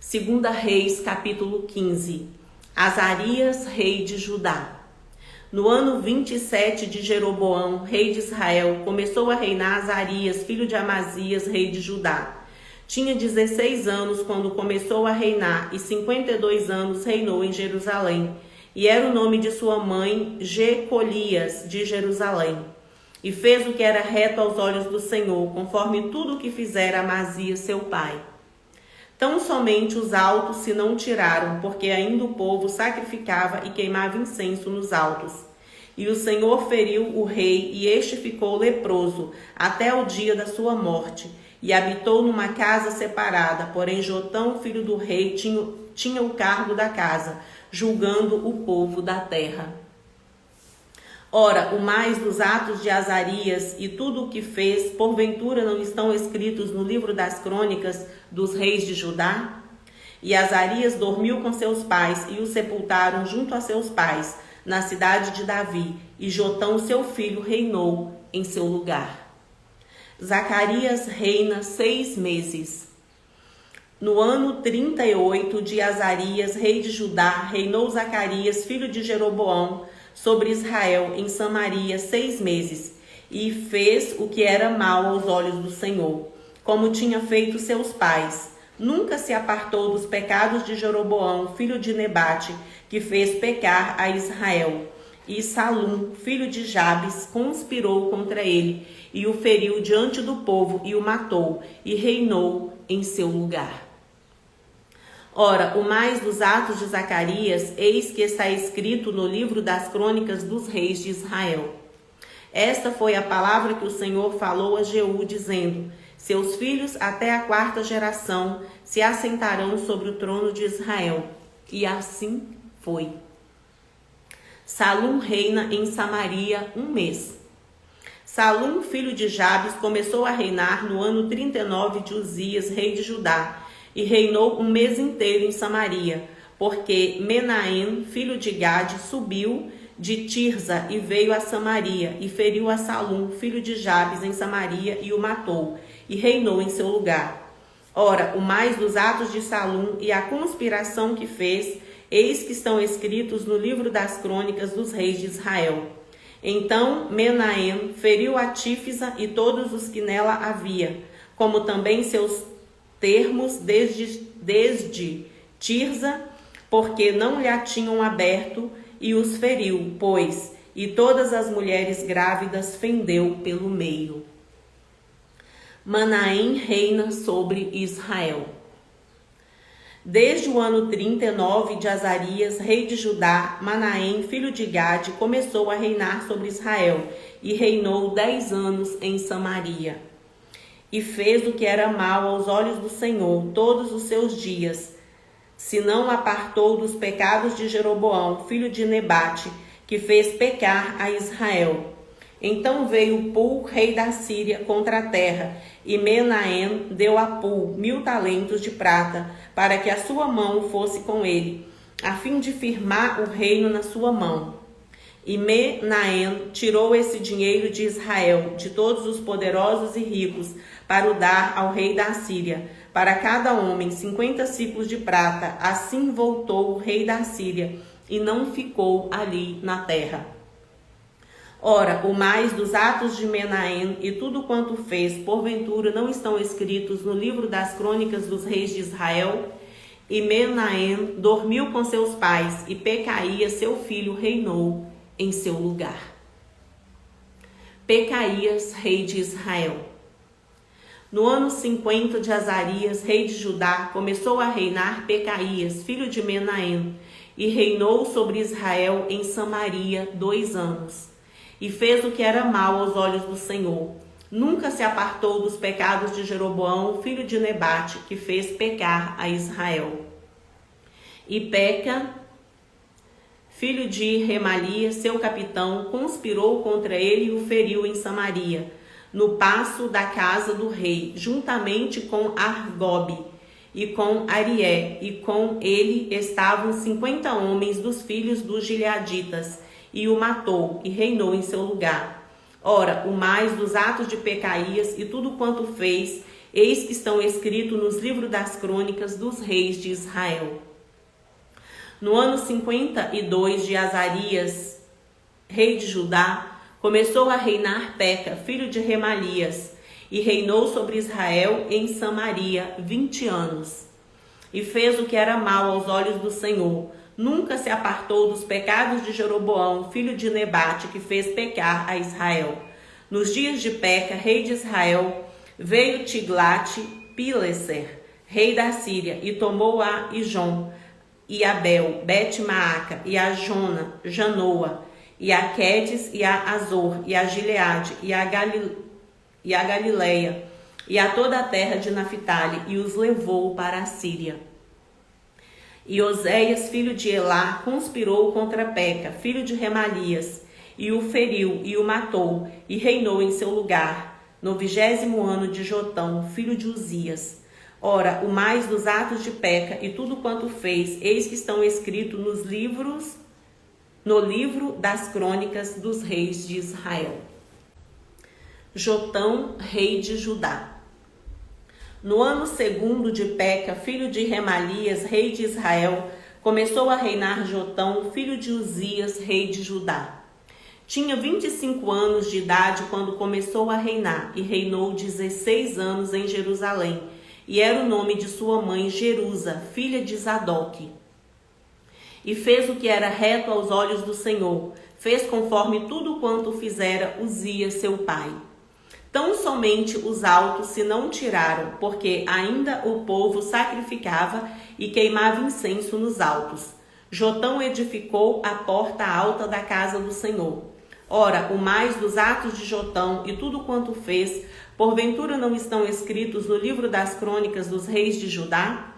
2 Reis, capítulo 15. Azarias, rei de Judá. No ano 27 de Jeroboão, rei de Israel, começou a reinar Azarias, filho de Amazias, rei de Judá. Tinha 16 anos quando começou a reinar e 52 anos reinou em Jerusalém. E era o nome de sua mãe Jecolias, de Jerusalém. E fez o que era reto aos olhos do Senhor, conforme tudo o que fizera Amazias, seu pai. Tão somente os altos se não tiraram, porque ainda o povo sacrificava e queimava incenso nos altos. E o Senhor feriu o rei, e este ficou leproso, até o dia da sua morte, e habitou numa casa separada. Porém Jotão, filho do rei, tinha o cargo da casa, julgando o povo da terra. Ora, o mais dos atos de Azarias e tudo o que fez, porventura não estão escritos no livro das crônicas dos reis de Judá? E Azarias dormiu com seus pais e o sepultaram junto a seus pais, na cidade de Davi, e Jotão, seu filho, reinou em seu lugar. Zacarias reina 6 meses. No ano 38 de Azarias, rei de Judá, reinou Zacarias, filho de Jeroboão, sobre Israel em Samaria 6 meses, e fez o que era mal aos olhos do Senhor, como tinha feito seus pais. Nunca se apartou dos pecados de Jeroboão, filho de Nebate, que fez pecar a Israel. E Salum, filho de Jabes, conspirou contra ele, e o feriu diante do povo, e o matou, e reinou em seu lugar. Ora, o mais dos atos de Zacarias, eis que está escrito no livro das crônicas dos reis de Israel. Esta foi a palavra que o Senhor falou a Jeú, dizendo: seus filhos até a 4ª geração se assentarão sobre o trono de Israel. E assim foi. Salum reina em Samaria 1 mês. Salum, filho de Jabes, começou a reinar no ano 39 de Uzias, rei de Judá, e reinou 1 mês inteiro em Samaria, porque Menahem, filho de Gade, subiu de Tirza e veio a Samaria, e feriu a Salum, filho de Jabes, em Samaria, e o matou, e reinou em seu lugar. Ora, o mais dos atos de Salum e a conspiração que fez, eis que estão escritos no livro das crônicas dos reis de Israel. Então Menahem feriu a Tífisa e todos os que nela havia, como também seus termos desde Tirza, porque não lhe a tinham aberto, e os feriu, pois, e todas as mulheres grávidas fendeu pelo meio. Manaém reina sobre Israel. Desde o ano 39 de Azarias, rei de Judá, Manaém, filho de Gade, começou a reinar sobre Israel, e reinou 10 anos em Samaria. E fez o que era mal aos olhos do Senhor todos os seus dias, se não apartou dos pecados de Jeroboão, filho de Nebate, que fez pecar a Israel. Então veio Pul, rei da Síria, contra a terra, e Menahem deu a Pul 1000 talentos de prata, para que a sua mão fosse com ele, a fim de firmar o reino na sua mão. E Menahem tirou esse dinheiro de Israel, de todos os poderosos e ricos, para o dar ao rei da Síria, para cada homem 50 ciclos de prata. Assim voltou o rei da Síria, e não ficou ali na terra. Ora, o mais dos atos de Menahem e tudo quanto fez, porventura não estão escritos no livro das crônicas dos reis de Israel? E Menahem dormiu com seus pais, e Pecaías, seu filho, reinou em seu lugar. Pecaías, rei de Israel. No ano 50 de Azarias, rei de Judá, começou a reinar Pecaías, filho de Menahem, e reinou sobre Israel em Samaria 2 anos. E fez o que era mal aos olhos do Senhor. Nunca se apartou dos pecados de Jeroboão, filho de Nebate, que fez pecar a Israel. E Peca, filho de Remalia, seu capitão, conspirou contra ele e o feriu em Samaria, no paço da casa do rei, juntamente com Argobe e com Arié, e com ele estavam 50 homens dos filhos dos Gileaditas, e o matou, e reinou em seu lugar. Ora, o mais dos atos de Pecaías e tudo quanto fez, eis que estão escritos nos livros das crônicas dos reis de Israel. No ano 52 de Azarias, rei de Judá, começou a reinar Peca, filho de Remalias, e reinou sobre Israel em Samaria 20 anos. E fez o que era mal aos olhos do Senhor. Nunca se apartou dos pecados de Jeroboão, filho de Nebate, que fez pecar a Israel. Nos dias de Peca, rei de Israel, veio Tiglat-Pileser, rei da Síria, e tomou a Ijon, e Abel, Bet-Maaca, e a Janoa, e a Quedes, e a Azor, e a Gileade, e a Galileia, e a toda a terra de Naphtali, e os levou para a Síria. E Oséias, filho de Elá, conspirou contra Peca, filho de Remalias, e o feriu e o matou, e reinou em seu lugar, no 20º ano de Jotão, filho de Uzias. Ora, o mais dos atos de Peca e tudo quanto fez, eis que estão escritos no livro das crônicas dos reis de Israel. Jotão, rei de Judá. No ano 2º de Peca, filho de Remalias, rei de Israel, começou a reinar Jotão, filho de Uzias, rei de Judá. Tinha 25 anos de idade quando começou a reinar, e reinou 16 anos em Jerusalém, e era o nome de sua mãe Jerusa, filha de Zadok. E fez o que era reto aos olhos do Senhor, fez conforme tudo quanto fizera Uzias, seu pai. Tão somente os altos se não tiraram, porque ainda o povo sacrificava e queimava incenso nos altos. Jotão edificou a porta alta da casa do Senhor. Ora, o mais dos atos de Jotão e tudo quanto fez, porventura não estão escritos no livro das crônicas dos reis de Judá?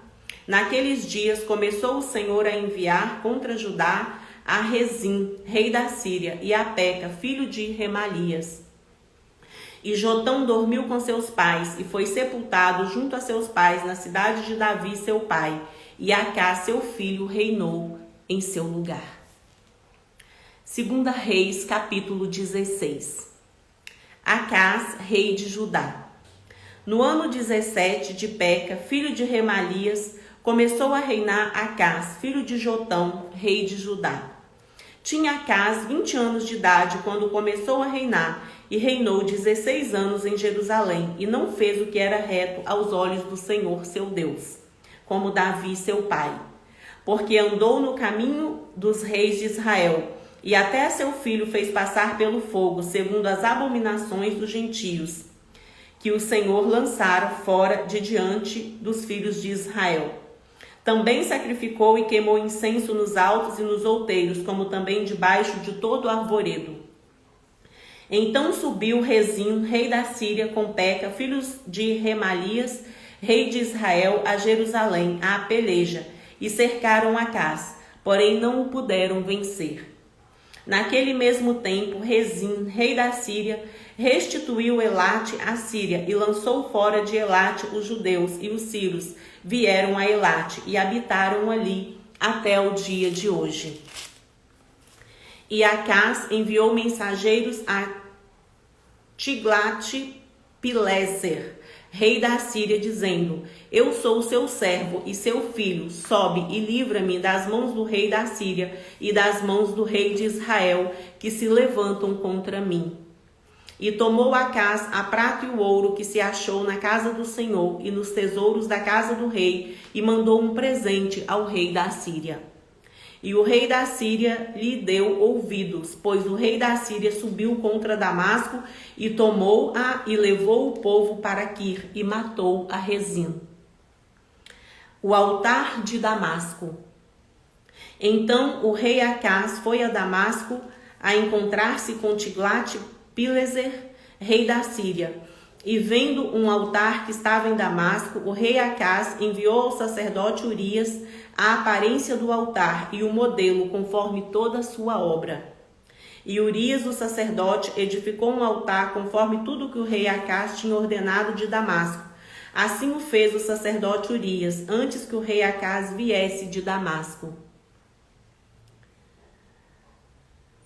Naqueles dias começou o Senhor a enviar contra Judá a Rezim, rei da Síria, e a Peca, filho de Remalias. E Jotão dormiu com seus pais e foi sepultado junto a seus pais na cidade de Davi, seu pai, e Acás, seu filho, reinou em seu lugar. 2 Reis, capítulo 16. Acás, rei de Judá. No ano 17 de Peca, filho de Remalias, começou a reinar Acás, filho de Jotão, rei de Judá. Tinha Acás 20 anos de idade quando começou a reinar, e reinou 16 anos em Jerusalém, e não fez o que era reto aos olhos do Senhor, seu Deus, como Davi, seu pai. Porque andou no caminho dos reis de Israel, e até seu filho fez passar pelo fogo, segundo as abominações dos gentios, que o Senhor lançara fora de diante dos filhos de Israel. Também sacrificou e queimou incenso nos altos e nos outeiros, como também debaixo de todo o arvoredo. Então subiu Rezim, rei da Síria, com Peca, filhos de Remalias, rei de Israel, a Jerusalém, à peleja, e cercaram Acás, porém não o puderam vencer. Naquele mesmo tempo, Rezim, rei da Síria, restituiu Elate à Síria e lançou fora de Elate os judeus, e os sírios vieram a Elate e habitaram ali até o dia de hoje. E Acás enviou mensageiros a Tiglat-Pileser, rei da Síria, dizendo: Eu sou seu servo e seu filho, sobe e livra-me das mãos do rei da Síria e das mãos do rei de Israel, que se levantam contra mim. E tomou Acás a prata e o ouro que se achou na casa do Senhor e nos tesouros da casa do rei, e mandou um presente ao rei da Síria. E o rei da Síria lhe deu ouvidos, pois o rei da Síria subiu contra Damasco e tomou-a e levou o povo para Quir e matou a Rezim. O altar de Damasco. Então o rei Acás foi a Damasco a encontrar-se com Tiglat-Pileser, rei da Síria. E vendo um altar que estava em Damasco, o rei Acás enviou ao sacerdote Urias a aparência do altar e o modelo conforme toda a sua obra. E Urias, o sacerdote, edificou um altar conforme tudo que o rei Acás tinha ordenado de Damasco. Assim o fez o sacerdote Urias, antes que o rei Acás viesse de Damasco.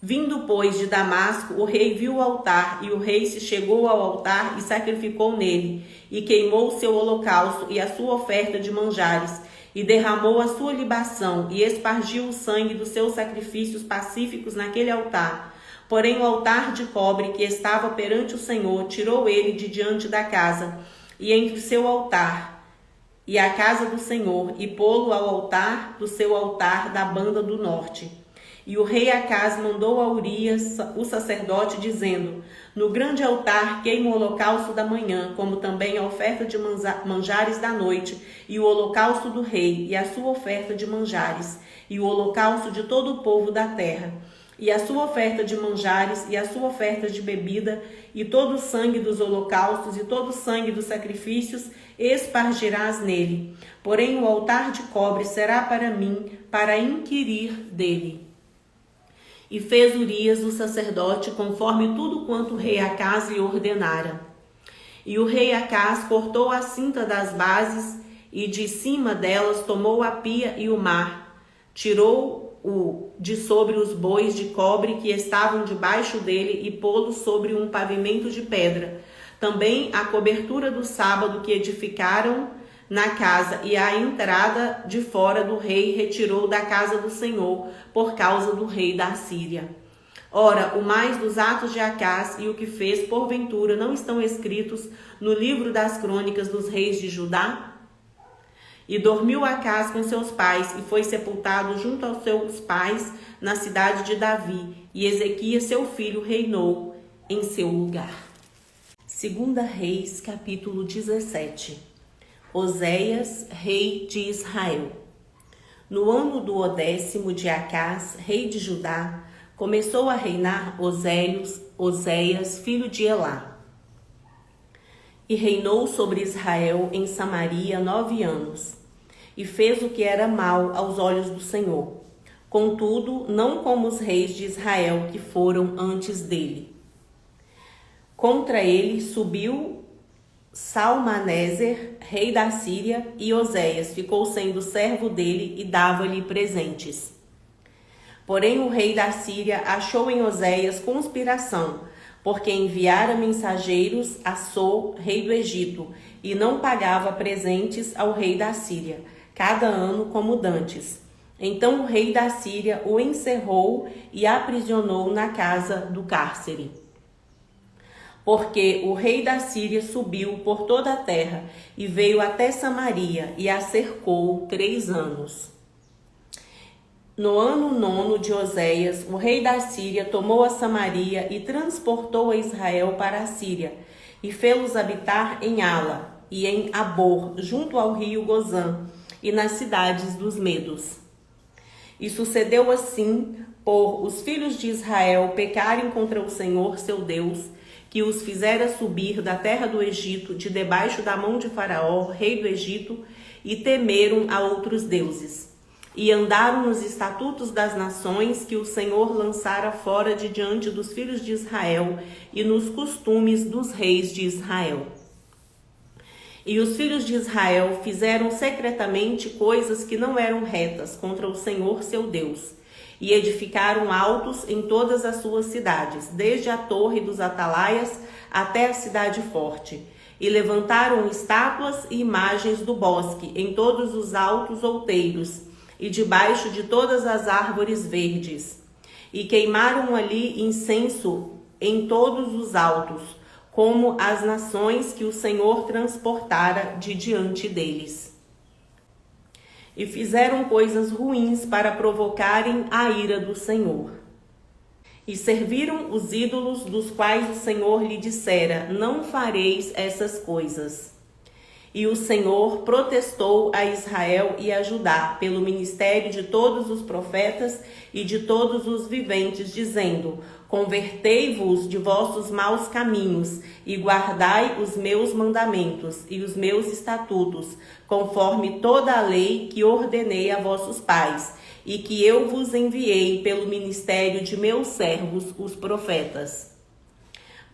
Vindo, pois, de Damasco, o rei viu o altar, e o rei se chegou ao altar e sacrificou nele. e queimou o seu holocausto e a sua oferta de manjares, e derramou a sua libação, e espargiu o sangue dos seus sacrifícios pacíficos naquele altar. Porém o altar de cobre que estava perante o Senhor, tirou ele de diante da casa, e entre o seu altar e a casa do Senhor, e pô-lo ao altar do seu altar da banda do norte. E o rei Acaz mandou a Urias, o sacerdote, dizendo: no grande altar queima o holocausto da manhã, como também a oferta de manjares da noite, e o holocausto do rei, e a sua oferta de manjares, e o holocausto de todo o povo da terra, e a sua oferta de manjares, e a sua oferta de bebida, e todo o sangue dos holocaustos, e todo o sangue dos sacrifícios, espargirás nele. Porém o altar de cobre será para mim, para inquirir dele. E fez Urias o sacerdote conforme tudo quanto o rei Acaz lhe ordenara. E o rei Acaz cortou a cinta das bases, e de cima delas tomou a pia e o mar, tirou-o de sobre os bois de cobre que estavam debaixo dele, e pô-lo sobre um pavimento de pedra. Também a cobertura do sábado que edificaram na casa, e a entrada de fora do rei retirou da casa do Senhor, por causa do rei da Síria. Ora, o mais dos atos de Acaz e o que fez, porventura, não estão escritos no livro das crônicas dos reis de Judá? E dormiu Acaz com seus pais, e foi sepultado junto aos seus pais na cidade de Davi, e Ezequias seu filho reinou em seu lugar. 2 Reis, capítulo 17. Oséias, rei de Israel. No ano do 10º de Acaz, rei de Judá, começou a reinar Oséias, filho de Elá. E reinou sobre Israel em Samaria 9 anos, e fez o que era mal aos olhos do Senhor. Contudo, não como os reis de Israel que foram antes dele. Contra ele subiu Salmaneser, rei da Síria, e Oséias ficou sendo servo dele e dava-lhe presentes. Porém o rei da Síria achou em Oséias conspiração, porque enviara mensageiros a So, rei do Egito, e não pagava presentes ao rei da Síria, cada ano como dantes. Então o rei da Síria o encerrou e aprisionou na casa do cárcere. Porque o rei da Síria subiu por toda a terra e veio até Samaria e a cercou 3 anos. No ano 9º de Oséias, o rei da Síria tomou a Samaria e transportou a Israel para a Síria, e fê-los habitar em Ala e em Abor, junto ao rio Gozã, e nas cidades dos Medos. E sucedeu assim, por os filhos de Israel pecarem contra o Senhor seu Deus, que os fizera subir da terra do Egito, de debaixo da mão de Faraó, rei do Egito, e temeram a outros deuses. E andaram nos estatutos das nações que o Senhor lançara fora de diante dos filhos de Israel, e nos costumes dos reis de Israel. E os filhos de Israel fizeram secretamente coisas que não eram retas contra o Senhor seu Deus, e edificaram altos em todas as suas cidades, desde a torre dos atalaias até a cidade forte. E levantaram estátuas e imagens do bosque em todos os altos outeiros, e debaixo de todas as árvores verdes. E queimaram ali incenso em todos os altos, como as nações que o Senhor transportara de diante deles. E fizeram coisas ruins para provocarem a ira do Senhor. E serviram os ídolos dos quais o Senhor lhe dissera: não fareis essas coisas. E o Senhor protestou a Israel e a Judá pelo ministério de todos os profetas e de todos os viventes, dizendo: convertei-vos de vossos maus caminhos e guardai os meus mandamentos e os meus estatutos, conforme toda a lei que ordenei a vossos pais e que eu vos enviei pelo ministério de meus servos, os profetas.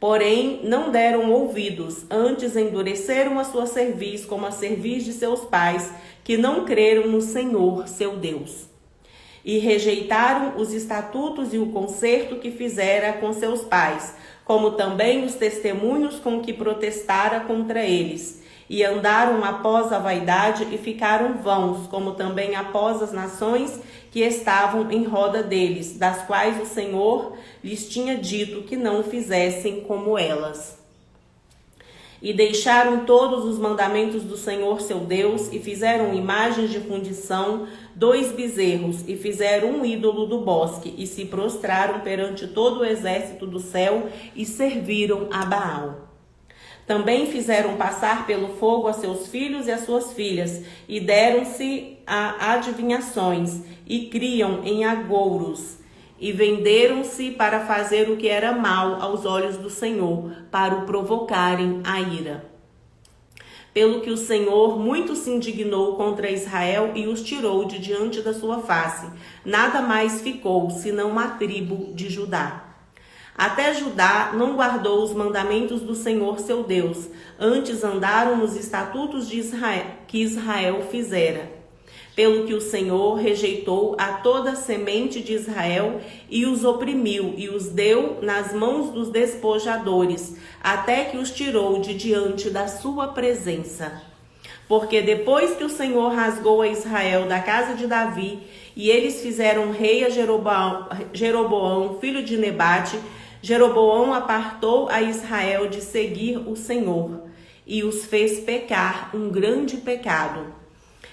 Porém, não deram ouvidos, antes endureceram a sua cerviz como a cerviz de seus pais, que não creram no Senhor, seu Deus. E rejeitaram os estatutos e o concerto que fizera com seus pais, como também os testemunhos com que protestara contra eles. E andaram após a vaidade e ficaram vãos, como também após as nações que estavam em roda deles, das quais o Senhor lhes tinha dito que não fizessem como elas. E deixaram todos os mandamentos do Senhor seu Deus, e fizeram imagens de fundição, 2 bezerros, e fizeram um ídolo do bosque, e se prostraram perante todo o exército do céu, e serviram a Baal. Também fizeram passar pelo fogo a seus filhos e as suas filhas, e deram-se a adivinhações, e criam em agouros, e venderam-se para fazer o que era mal aos olhos do Senhor, para o provocarem a ira. Pelo que o Senhor muito se indignou contra Israel e os tirou de diante da sua face. Nada mais ficou, senão a tribo de Judá. Até Judá não guardou os mandamentos do Senhor seu Deus, antes andaram nos estatutos de Israel, que Israel fizera. Pelo que o Senhor rejeitou a toda a semente de Israel e os oprimiu e os deu nas mãos dos despojadores, até que os tirou de diante da sua presença. Porque depois que o Senhor rasgou a Israel da casa de Davi, e eles fizeram rei a Jeroboão, filho de Nebate, Jeroboão apartou a Israel de seguir o Senhor, e os fez pecar um grande pecado.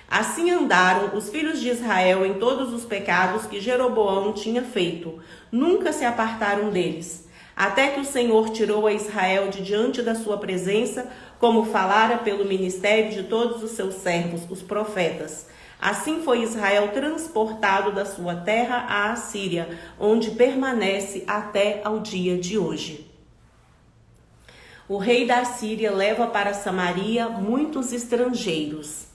Assim andaram os filhos de Israel em todos os pecados que Jeroboão tinha feito. Nunca se apartaram deles. Até que o Senhor tirou a Israel de diante da sua presença, como falara pelo ministério de todos os seus servos, os profetas. Assim foi Israel transportado da sua terra à Assíria, onde permanece até ao dia de hoje. O rei da Assíria leva para Samaria muitos estrangeiros.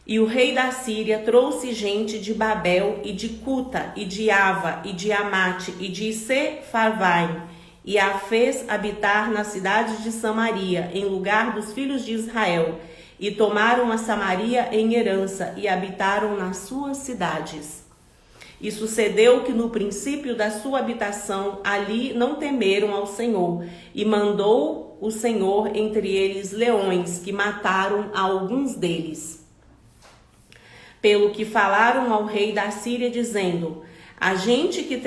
E o rei da Síria trouxe gente de Babel e de Cuta e de Ava e de Amate e de Sefarvaim, e a fez habitar na cidade de Samaria, em lugar dos filhos de Israel, e tomaram a Samaria em herança e habitaram nas suas cidades. E sucedeu que no princípio da sua habitação ali não temeram ao Senhor, e mandou o Senhor entre eles leões, que mataram a alguns deles. Pelo que falaram ao rei da Síria, dizendo: a gente que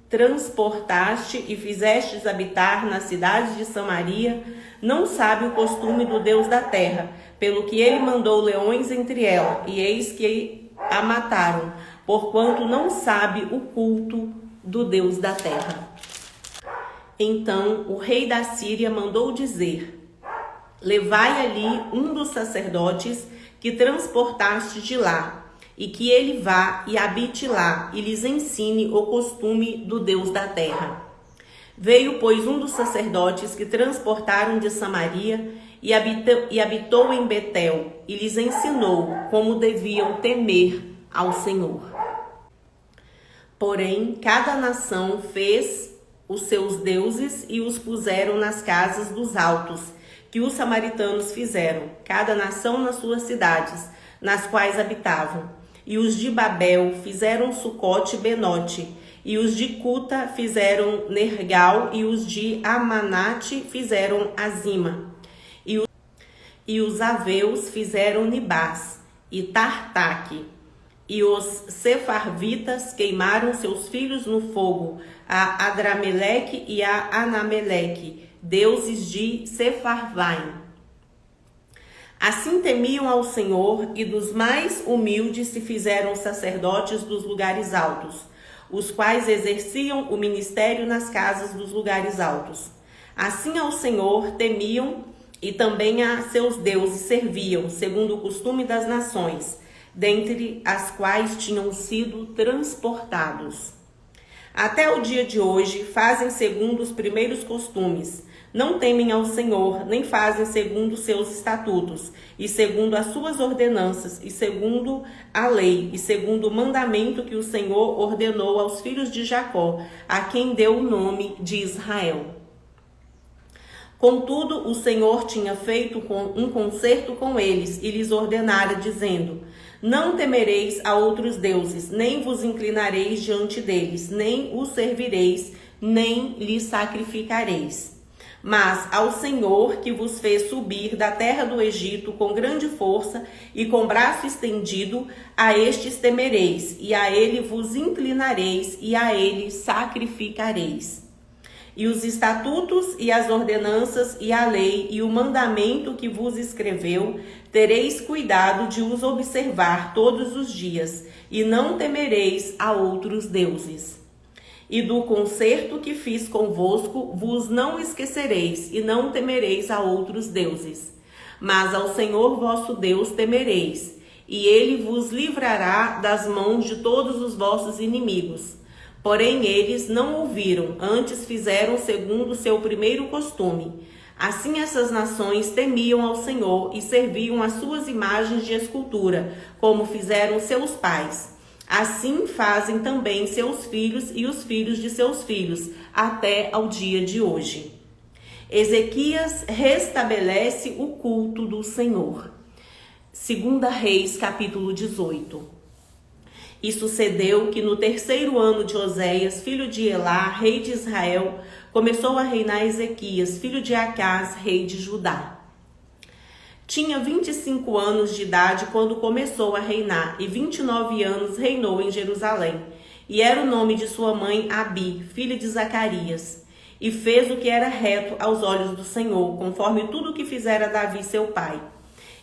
transportaste e fizestes habitar na cidade de Samaria, não sabe o costume do Deus da terra, pelo que ele mandou leões entre ela, e eis que a mataram, porquanto não sabe o culto do Deus da terra. Então o rei da Síria mandou dizer: levai ali um dos sacerdotes que transportaste de lá, e que ele vá e habite lá, e lhes ensine o costume do Deus da terra. Veio, pois, um dos sacerdotes que transportaram de Samaria, e habitou em Betel, e lhes ensinou como deviam temer ao Senhor. Porém, cada nação fez os seus deuses e os puseram nas casas dos altos, que os samaritanos fizeram, cada nação nas suas cidades, nas quais habitavam. E os de Babel fizeram Sucote e Benote, e os de Cuta fizeram Nergal, e os de Amanate fizeram Azima. E os aveus fizeram Nibás e Tartaque. E os sefarvitas queimaram seus filhos no fogo, a Adrameleque e a Anameleque, deuses de Sefarvaim. Assim temiam ao Senhor, e dos mais humildes se fizeram sacerdotes dos lugares altos, os quais exerciam o ministério nas casas dos lugares altos. Assim ao Senhor temiam, e também a seus deuses serviam, segundo o costume das nações, dentre as quais tinham sido transportados. Até o dia de hoje fazem segundo os primeiros costumes. Não temem ao Senhor, nem fazem segundo seus estatutos, e segundo as suas ordenanças, e segundo a lei, e segundo o mandamento que o Senhor ordenou aos filhos de Jacó, a quem deu o nome de Israel. Contudo, o Senhor tinha feito um concerto com eles, e lhes ordenara, dizendo: não temereis a outros deuses, nem vos inclinareis diante deles, nem os servireis, nem lhes sacrificareis. Mas ao Senhor que vos fez subir da terra do Egito com grande força e com braço estendido, a estes temereis, e a ele vos inclinareis, e a ele sacrificareis. E os estatutos e as ordenanças e a lei e o mandamento que vos escreveu, tereis cuidado de os observar todos os dias, e não temereis a outros deuses. E do concerto que fiz convosco vos não esquecereis, e não temereis a outros deuses. Mas ao Senhor vosso Deus temereis, e ele vos livrará das mãos de todos os vossos inimigos. Porém eles não ouviram, antes fizeram segundo o seu primeiro costume. Assim essas nações temiam ao Senhor e serviam as suas imagens de escultura, como fizeram seus pais. Assim fazem também seus filhos e os filhos de seus filhos, até ao dia de hoje. Ezequias restabelece o culto do Senhor. 2 Reis, capítulo 18. E sucedeu que no 3º ano de Oséias, filho de Elá, rei de Israel, começou a reinar Ezequias, filho de Acás, rei de Judá. Tinha 25 anos de idade quando começou a reinar, e 29 anos reinou em Jerusalém. E era o nome de sua mãe Abi, filha de Zacarias. E fez o que era reto aos olhos do Senhor, conforme tudo o que fizera Davi seu pai.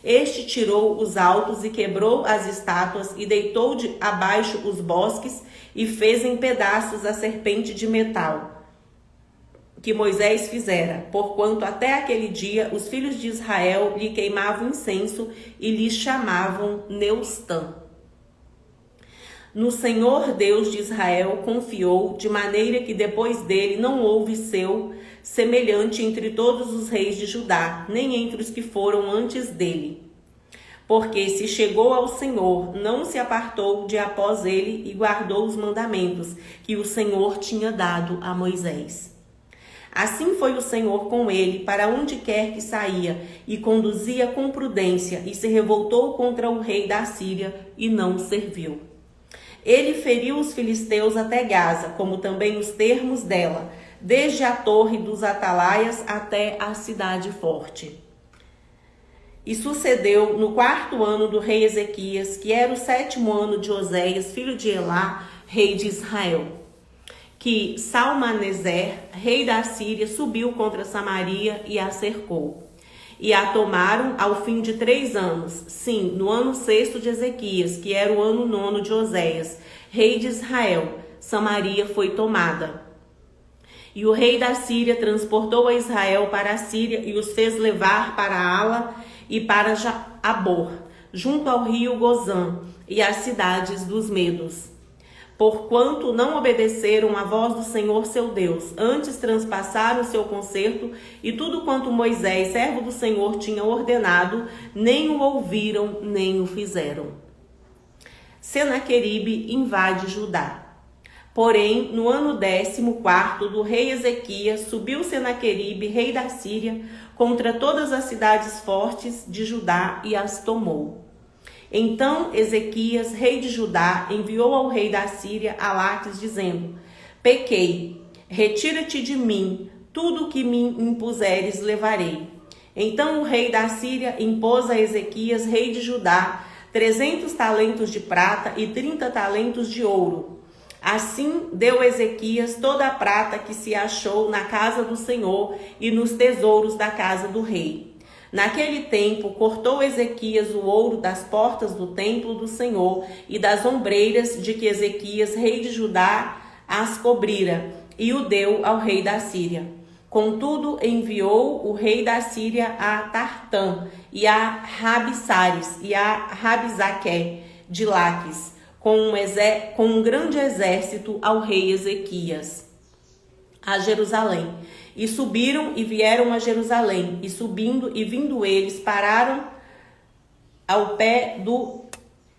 Este tirou os altos e quebrou as estátuas e deitou abaixo os bosques e fez em pedaços a serpente de metal que Moisés fizera, porquanto até aquele dia os filhos de Israel lhe queimavam incenso e lhe chamavam Neustã. No Senhor Deus de Israel confiou, de maneira que depois dele não houve seu semelhante entre todos os reis de Judá, nem entre os que foram antes dele. Porque se chegou ao Senhor, não se apartou de após ele e guardou os mandamentos que o Senhor tinha dado a Moisés. Assim foi o Senhor com ele, para onde quer que saía, e conduzia com prudência, e se revoltou contra o rei da Síria, e não serviu. Ele feriu os filisteus até Gaza, como também os termos dela, desde a torre dos atalaias até a cidade forte. E sucedeu no 4º ano do rei Ezequias, que era o 7º ano de Oséias, filho de Elá, rei de Israel, que Salmaneser, rei da Síria, subiu contra Samaria e a cercou. E a tomaram ao fim de 3 anos, sim, no ano 6º de Ezequias, que era o ano 9º de Oséias, rei de Israel. Samaria foi tomada. E o rei da Síria transportou a Israel para a Síria e os fez levar para Ala e para Abor, junto ao rio Gozã, e às cidades dos Medos. Porquanto não obedeceram à voz do Senhor seu Deus, antes transpassaram o seu concerto e tudo quanto Moisés, servo do Senhor, tinha ordenado, nem o ouviram, nem o fizeram. Senaqueribe invade Judá. Porém, no ano 14º do rei Ezequias, subiu Senaqueribe, rei da Síria, contra todas as cidades fortes de Judá e as tomou. Então Ezequias, rei de Judá, enviou ao rei da Síria a Laques, dizendo: Pequei, retira-te de mim, tudo o que me impuseres levarei. Então o rei da Síria impôs a Ezequias, rei de Judá, 300 talentos de prata e 30 talentos de ouro. Assim deu Ezequias toda a prata que se achou na casa do Senhor e nos tesouros da casa do rei. Naquele tempo, cortou Ezequias o ouro das portas do templo do Senhor e das ombreiras de que Ezequias, rei de Judá, as cobrira, e o deu ao rei da Síria. Contudo, enviou o rei da Síria a Tartã e a Rabsaris e a Rabsaqué de Laques, com um grande exército ao rei Ezequias, a Jerusalém. E subiram e vieram a Jerusalém, e subindo e vindo eles, pararam ao pé do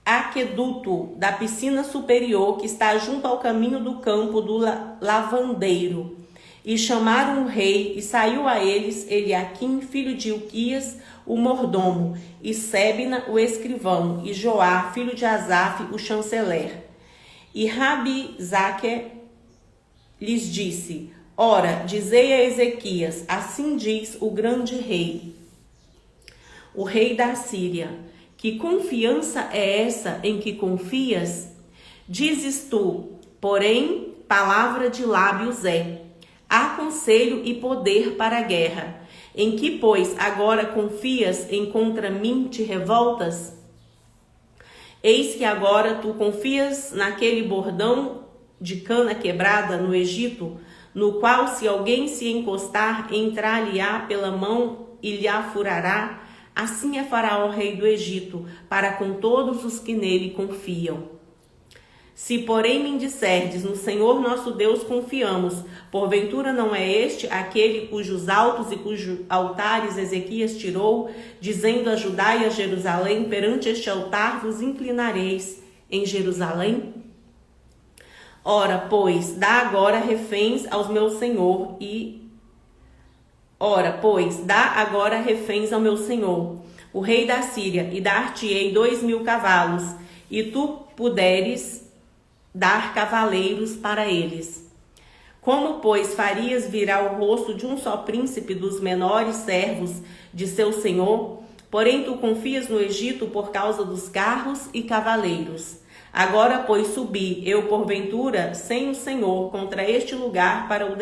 aqueduto da piscina superior, que está junto ao caminho do campo do lavandeiro. E chamaram o rei, e saiu a eles Eliaquim, filho de Ilquias, o mordomo, e Sebna, o escrivão, e Joá, filho de Asaf, o chanceler. E Rabsaqué lhes disse: Ora, dizei a Ezequias, assim diz o grande rei, o rei da Síria: que confiança é essa em que confias? Dizes tu, porém, palavra de lábios é. Há conselho e poder para a guerra. Em que, pois, agora confias em contra mim te revoltas? Eis que agora tu confias naquele bordão de cana quebrada no Egito, no qual se alguém se encostar, entrar-lhe-á pela mão e lhe furará. Assim é Faraó, rei do Egito, para com todos os que nele confiam. Se, porém, me disserdes, no Senhor nosso Deus confiamos, porventura não é este aquele cujos altos e cujos altares Ezequias tirou, dizendo a Judá e a Jerusalém, perante este altar vos inclinareis em Jerusalém? Ora, pois, dá agora reféns ao meu senhor o rei da Síria, e dar-te-ei 2.000 cavalos, e tu puderes dar cavaleiros para eles. Como, pois, farias virar o rosto de um só príncipe dos menores servos de seu senhor? Porém, tu confias no Egito por causa dos carros e cavaleiros. Agora, pois, subi, eu porventura, sem o Senhor, contra este lugar para o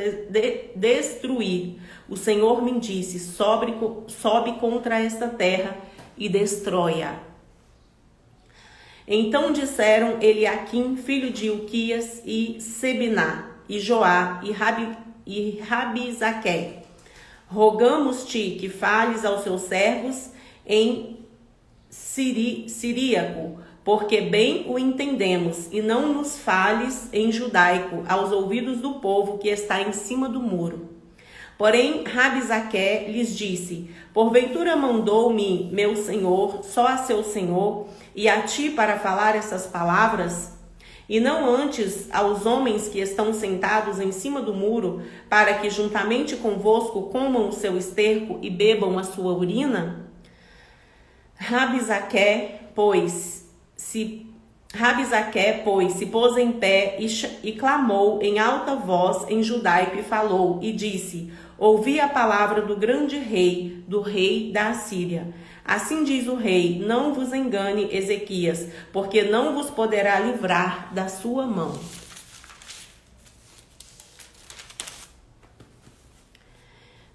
destruir. O Senhor me disse, sobe contra esta terra e destrói-a. Então disseram Eliaquim, filho de Ilquias, e Sebiná, e Joá, e Rabizaque: rogamos-te que fales aos seus servos em siríaco, porque bem o entendemos, e não nos fales em judaico aos ouvidos do povo que está em cima do muro. Porém, Rabizaque lhes disse: porventura mandou-me meu senhor só a seu senhor e a ti para falar essas palavras? E não antes aos homens que estão sentados em cima do muro, para que juntamente convosco comam o seu esterco e bebam a sua urina? Rabizaque, pois, se pôs em pé e clamou em alta voz em judaico e falou e disse: ouvi a palavra do grande rei, do rei da Assíria. Assim diz o rei: não vos engane, Ezequias, porque não vos poderá livrar da sua mão.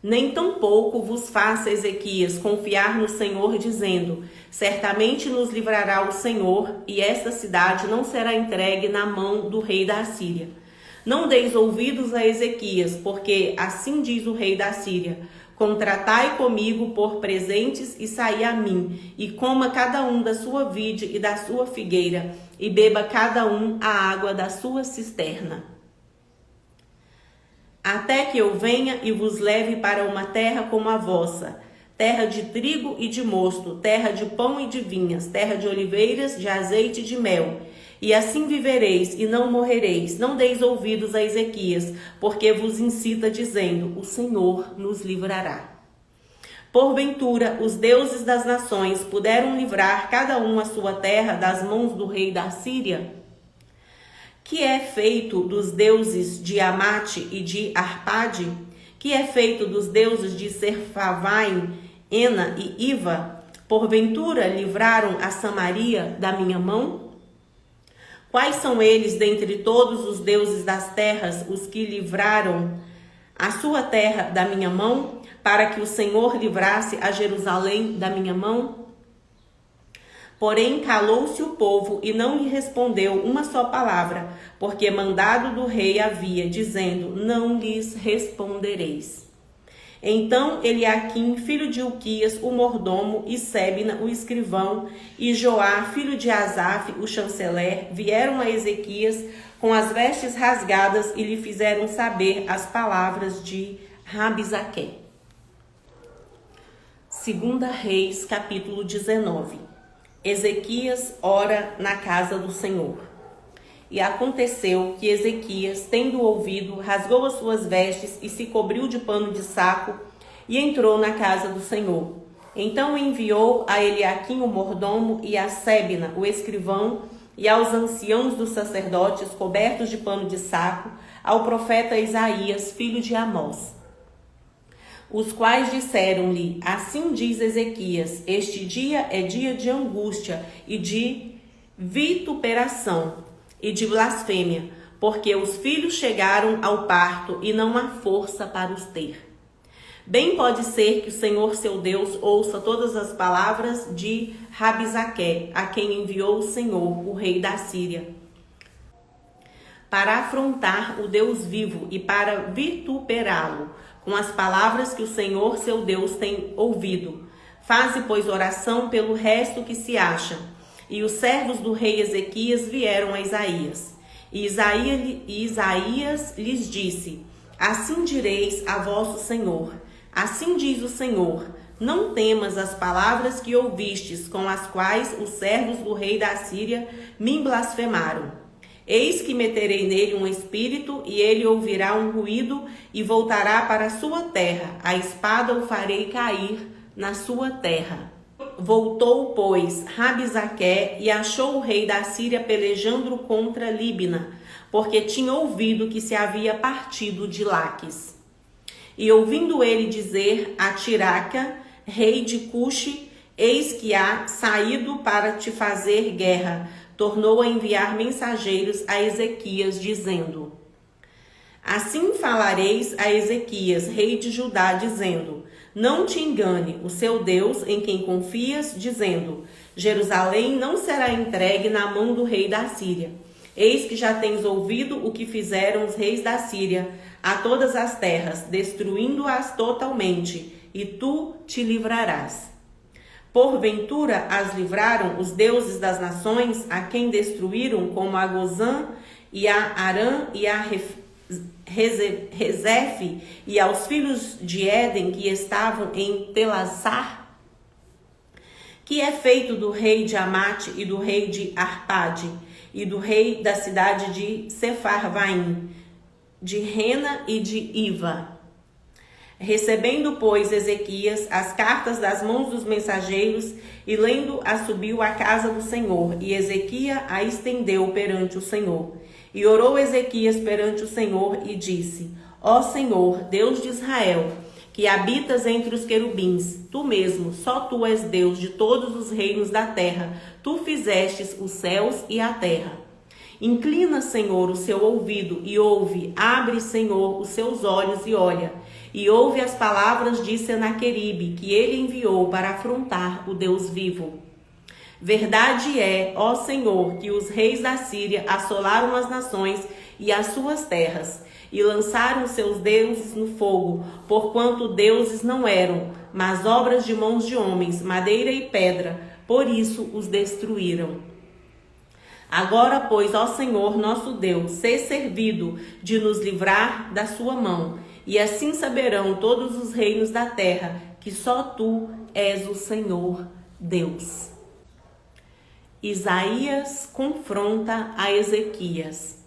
Nem tampouco vos faça, Ezequias, confiar no Senhor, dizendo: certamente nos livrará o Senhor, e esta cidade não será entregue na mão do rei da Assíria. Não deis ouvidos a Ezequias, porque assim diz o rei da Síria: contratai comigo por presentes e saí a mim, e coma cada um da sua vide e da sua figueira, e beba cada um a água da sua cisterna. Até que eu venha e vos leve para uma terra como a vossa, terra de trigo e de mosto, terra de pão e de vinhas, terra de oliveiras, de azeite e de mel. E assim vivereis e não morrereis. Não deis ouvidos a Ezequias, porque vos incita dizendo: o Senhor nos livrará. Porventura, os deuses das nações puderam livrar cada um a sua terra das mãos do rei da Síria? Que é feito dos deuses de Amate e de Arpade? Que é feito dos deuses de Serfavaim, Ena e Iva? Porventura livraram a Samaria da minha mão? Quais são eles dentre todos os deuses das terras os que livraram a sua terra da minha mão, para que o Senhor livrasse a Jerusalém da minha mão? Porém, calou-se o povo e não lhe respondeu uma só palavra, porque mandado do rei havia, dizendo: não lhes respondereis. Então Eliaquim, filho de Ilquias, o mordomo, e Sebna, o escrivão, e Joá, filho de Asaf, o chanceler, vieram a Ezequias com as vestes rasgadas e lhe fizeram saber as palavras de Rabizaque. 2 Reis, capítulo 19. Ezequias ora na casa do Senhor. E aconteceu que Ezequias, tendo ouvido, rasgou as suas vestes e se cobriu de pano de saco e entrou na casa do Senhor. Então enviou a Eliaquim o mordomo e a Sebna o escrivão e aos anciãos dos sacerdotes cobertos de pano de saco, ao profeta Isaías, filho de Amós. Os quais disseram-lhe: assim diz Ezequias, este dia é dia de angústia e de vituperação e de blasfêmia, porque os filhos chegaram ao parto e não há força para os ter. Bem pode ser que o Senhor seu Deus ouça todas as palavras de Rabizaque, a quem enviou o Senhor, o rei da Síria, para afrontar o Deus vivo e para vituperá-lo, com as palavras que o Senhor seu Deus tem ouvido. Faze, pois, oração pelo resto que se acha. E os servos do rei Ezequias vieram a Isaías. E Isaías lhes disse: assim direis a vosso Senhor, assim diz o Senhor, não temas as palavras que ouvistes, com as quais os servos do rei da Síria me blasfemaram. Eis que meterei nele um espírito, e ele ouvirá um ruído, e voltará para a sua terra. A espada o farei cair na sua terra. Voltou, pois, Rabizaque, e achou o rei da Síria pelejando contra Líbina, porque tinha ouvido que se havia partido de Laques. E ouvindo ele dizer a Tiraca, rei de Cuxi, eis que há saído para te fazer guerra, tornou a enviar mensageiros a Ezequias, dizendo: assim falareis a Ezequias, rei de Judá, dizendo: não te engane o seu Deus em quem confias, dizendo: Jerusalém não será entregue na mão do rei da Síria. Eis que já tens ouvido o que fizeram os reis da Síria a todas as terras, destruindo-as totalmente, e tu te livrarás. Porventura as livraram os deuses das nações, a quem destruíram, como a Gozã, e a Arã, e a Rezefe, e aos filhos de Éden que estavam em Telassar, que é feito do rei de Amate e do rei de Arpade, e do rei da cidade de Sefarvaim, de Rena e de Iva. Recebendo, pois, Ezequias as cartas das mãos dos mensageiros, e lendo-as subiu à casa do Senhor, e Ezequias a estendeu perante o Senhor. E orou Ezequias perante o Senhor e disse: ó Senhor, Deus de Israel, que habitas entre os querubins, tu mesmo, só tu és Deus de todos os reinos da terra, tu fizestes os céus e a terra. Inclina, Senhor, o seu ouvido e ouve, abre, Senhor, os seus olhos e olha, e ouve as palavras de Senaqueribe, que ele enviou para afrontar o Deus vivo. Verdade é, ó Senhor, que os reis da Síria assolaram as nações e as suas terras, e lançaram seus deuses no fogo, porquanto deuses não eram, mas obras de mãos de homens, madeira e pedra, por isso os destruíram. Agora, pois, ó Senhor nosso Deus, sê servido de nos livrar da sua mão, e assim saberão todos os reinos da terra que só tu és o Senhor Deus. Isaías confronta a Ezequias.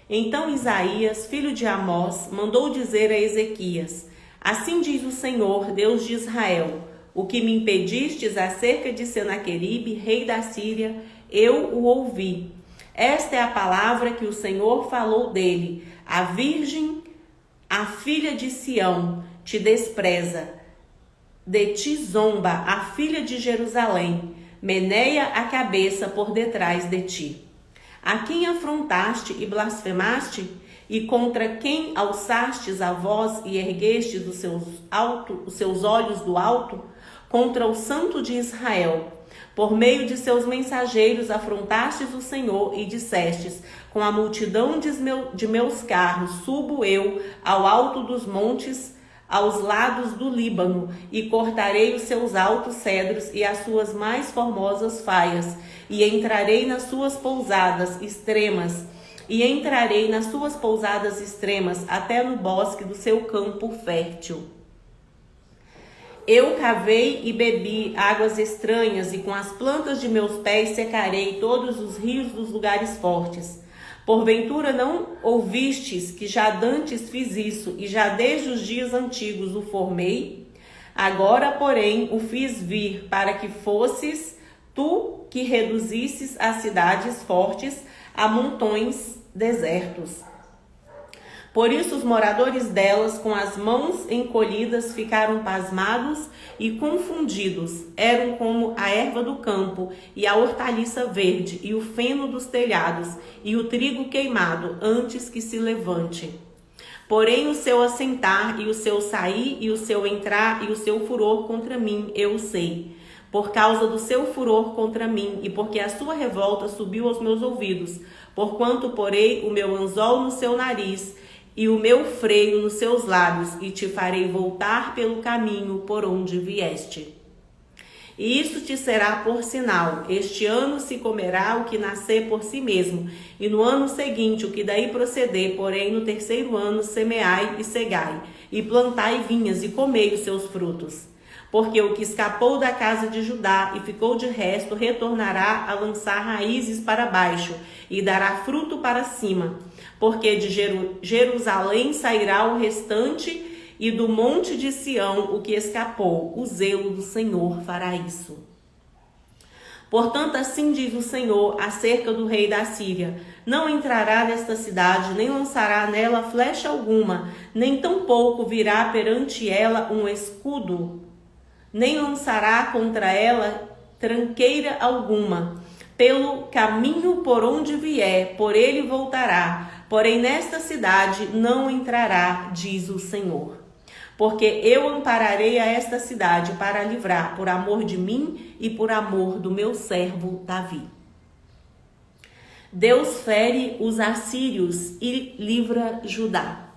Então Isaías, filho de Amós, mandou dizer a Ezequias: assim diz o Senhor, Deus de Israel, o que me impedistes acerca de Senaqueribe, rei da Síria, eu o ouvi. Esta é a palavra que o Senhor falou dele: a virgem, a filha de Sião, te despreza, de ti zomba a filha de Jerusalém, meneia a cabeça por detrás de ti. A quem afrontaste e blasfemaste, e contra quem alçastes a voz e erguestes os seus olhos do alto? Contra o Santo de Israel. Por meio de seus mensageiros afrontastes o Senhor e dissestes: com a multidão de meus carros subo eu ao alto dos montes, aos lados do Líbano, e cortarei os seus altos cedros e as suas mais formosas faias, e entrarei nas suas pousadas extremas, até no bosque do seu campo fértil. Eu cavei e bebi águas estranhas, e com as plantas de meus pés secarei todos os rios dos lugares fortes. Porventura não ouvistes que já dantes fiz isso, e já desde os dias antigos o formei? Agora, porém, o fiz vir para que fosses Tu que reduzistes as cidades fortes a montões desertos. Por isso os moradores delas, com as mãos encolhidas, ficaram pasmados e confundidos. Eram como a erva do campo e a hortaliça verde e o feno dos telhados e o trigo queimado antes que se levante. Porém o seu assentar e o seu sair e o seu entrar e o seu furor contra mim eu sei. Por causa do seu furor contra mim e porque a sua revolta subiu aos meus ouvidos, porquanto porei o meu anzol no seu nariz e o meu freio nos seus lábios, e te farei voltar pelo caminho por onde vieste. E isso te será por sinal: este ano se comerá o que nascer por si mesmo, e no ano seguinte o que daí proceder, porém no terceiro ano semeai e cegai, e plantai vinhas e comei os seus frutos. Porque o que escapou da casa de Judá e ficou de resto retornará a lançar raízes para baixo e dará fruto para cima. Porque de Jerusalém sairá o restante e do monte de Sião o que escapou. O zelo do Senhor fará isso. Portanto, assim diz o Senhor acerca do rei da Síria: não entrará nesta cidade, nem lançará nela flecha alguma, nem tampouco virá perante ela um escudo, nem lançará contra ela tranqueira alguma. Pelo caminho por onde vier, por ele voltará. Porém, nesta cidade não entrará, diz o Senhor. Porque eu ampararei a esta cidade para a livrar, por amor de mim e por amor do meu servo Davi. Deus fere os assírios e livra Judá.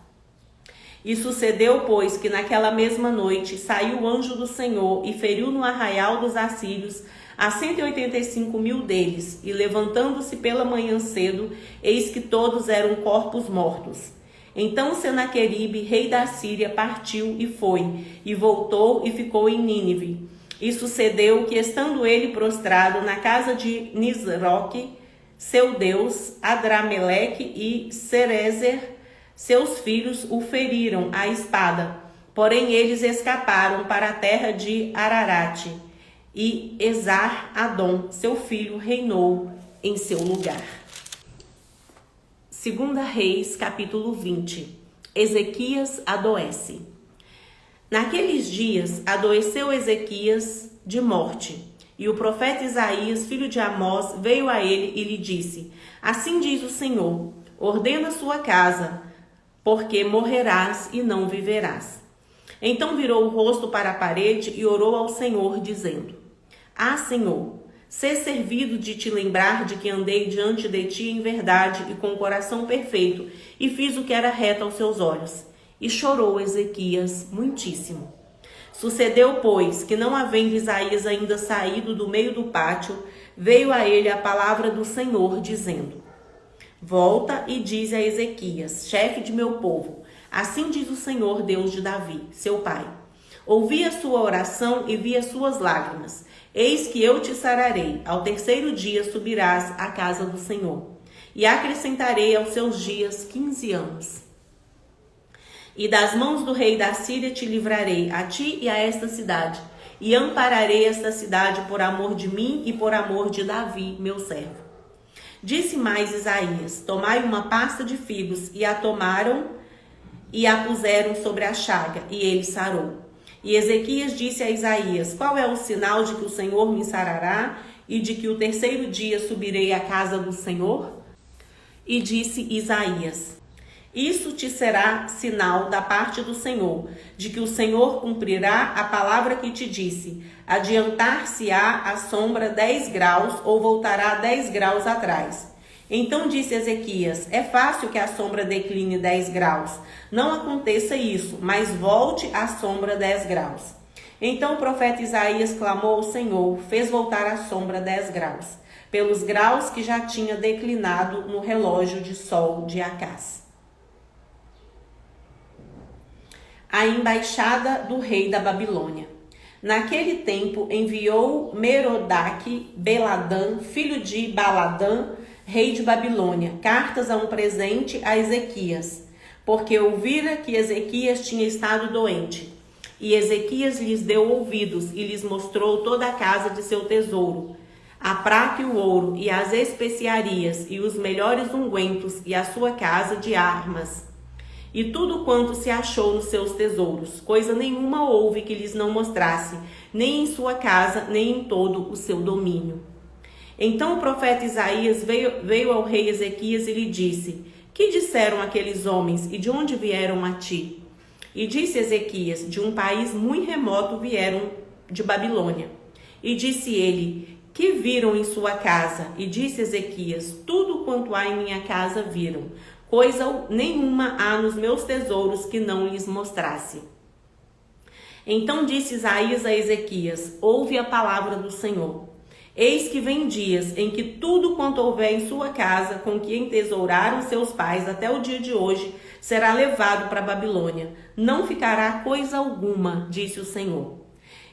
E sucedeu, pois, que naquela mesma noite saiu o anjo do Senhor e feriu no arraial dos assírios a 185.000 deles, e levantando-se pela manhã cedo, eis que todos eram corpos mortos. Então Senaqueribe, rei da Síria, partiu e foi, e voltou e ficou em Nínive. E sucedeu que, estando ele prostrado na casa de Nisroque, seu deus, Adrameleque e Cerezer, seus filhos o feriram à espada. Porém eles escaparam para a terra de Ararate. E Esar-Adom, seu filho, reinou em seu lugar. 2 Reis, capítulo 20. Ezequias adoece. Naqueles dias adoeceu Ezequias de morte, e o profeta Isaías, filho de Amós, veio a ele e lhe disse: assim diz o Senhor, ordena sua casa, porque morrerás e não viverás. Então virou o rosto para a parede e orou ao Senhor, dizendo: ah, Senhor, sê servido de te lembrar de que andei diante de ti em verdade e com o coração perfeito, e fiz o que era reto aos seus olhos. E chorou Ezequias muitíssimo. Sucedeu, pois, que não havendo Isaías ainda saído do meio do pátio, veio a ele a palavra do Senhor, dizendo: volta e dize a Ezequias, chefe de meu povo, assim diz o Senhor, Deus de Davi, seu pai: ouvi a sua oração e vi as suas lágrimas. Eis que eu te sararei, ao terceiro dia subirás à casa do Senhor, e acrescentarei aos seus dias 15 anos. E das mãos do rei da Síria te livrarei, a ti e a esta cidade, e ampararei esta cidade por amor de mim e por amor de Davi, meu servo. Disse mais Isaías: tomai uma pasta de figos, e a tomaram e a puseram sobre a chaga, e ele sarou. E Ezequias disse a Isaías: qual é o sinal de que o Senhor me sarará e de que o terceiro dia subirei à casa do Senhor? E disse Isaías: isso te será sinal da parte do Senhor, de que o Senhor cumprirá a palavra que te disse: adiantar-se-á a sombra 10 graus ou voltará 10 graus atrás. Então disse Ezequias: é fácil que a sombra decline 10 graus. Não aconteça isso, mas volte a sombra 10 graus. Então o profeta Isaías clamou ao Senhor, fez voltar a sombra 10 graus, pelos graus que já tinha declinado no relógio de sol de Acás. A embaixada do rei da Babilônia. Naquele tempo enviou Merodach-Beladã, filho de Baladã, rei de Babilônia, cartas a um presente a Ezequias, porque ouvira que Ezequias tinha estado doente. E Ezequias lhes deu ouvidos e lhes mostrou toda a casa de seu tesouro, a prata e o ouro, e as especiarias, e os melhores ungüentos, e a sua casa de armas, e tudo quanto se achou nos seus tesouros. Coisa nenhuma houve que lhes não mostrasse, nem em sua casa, nem em todo o seu domínio. Então o profeta Isaías veio ao rei Ezequias e lhe disse: Que disseram aqueles homens, e de onde vieram a ti? E disse Ezequias: De um país muito remoto vieram de Babilônia. E disse ele: Que viram em sua casa? E disse Ezequias: Tudo quanto há em minha casa viram. Coisa nenhuma há nos meus tesouros que não lhes mostrasse. Então disse Isaías a Ezequias: Ouve a palavra do Senhor. Eis que vem dias em que tudo quanto houver em sua casa, com que entesouraram seus pais até o dia de hoje, será levado para a Babilônia. Não ficará coisa alguma, disse o Senhor.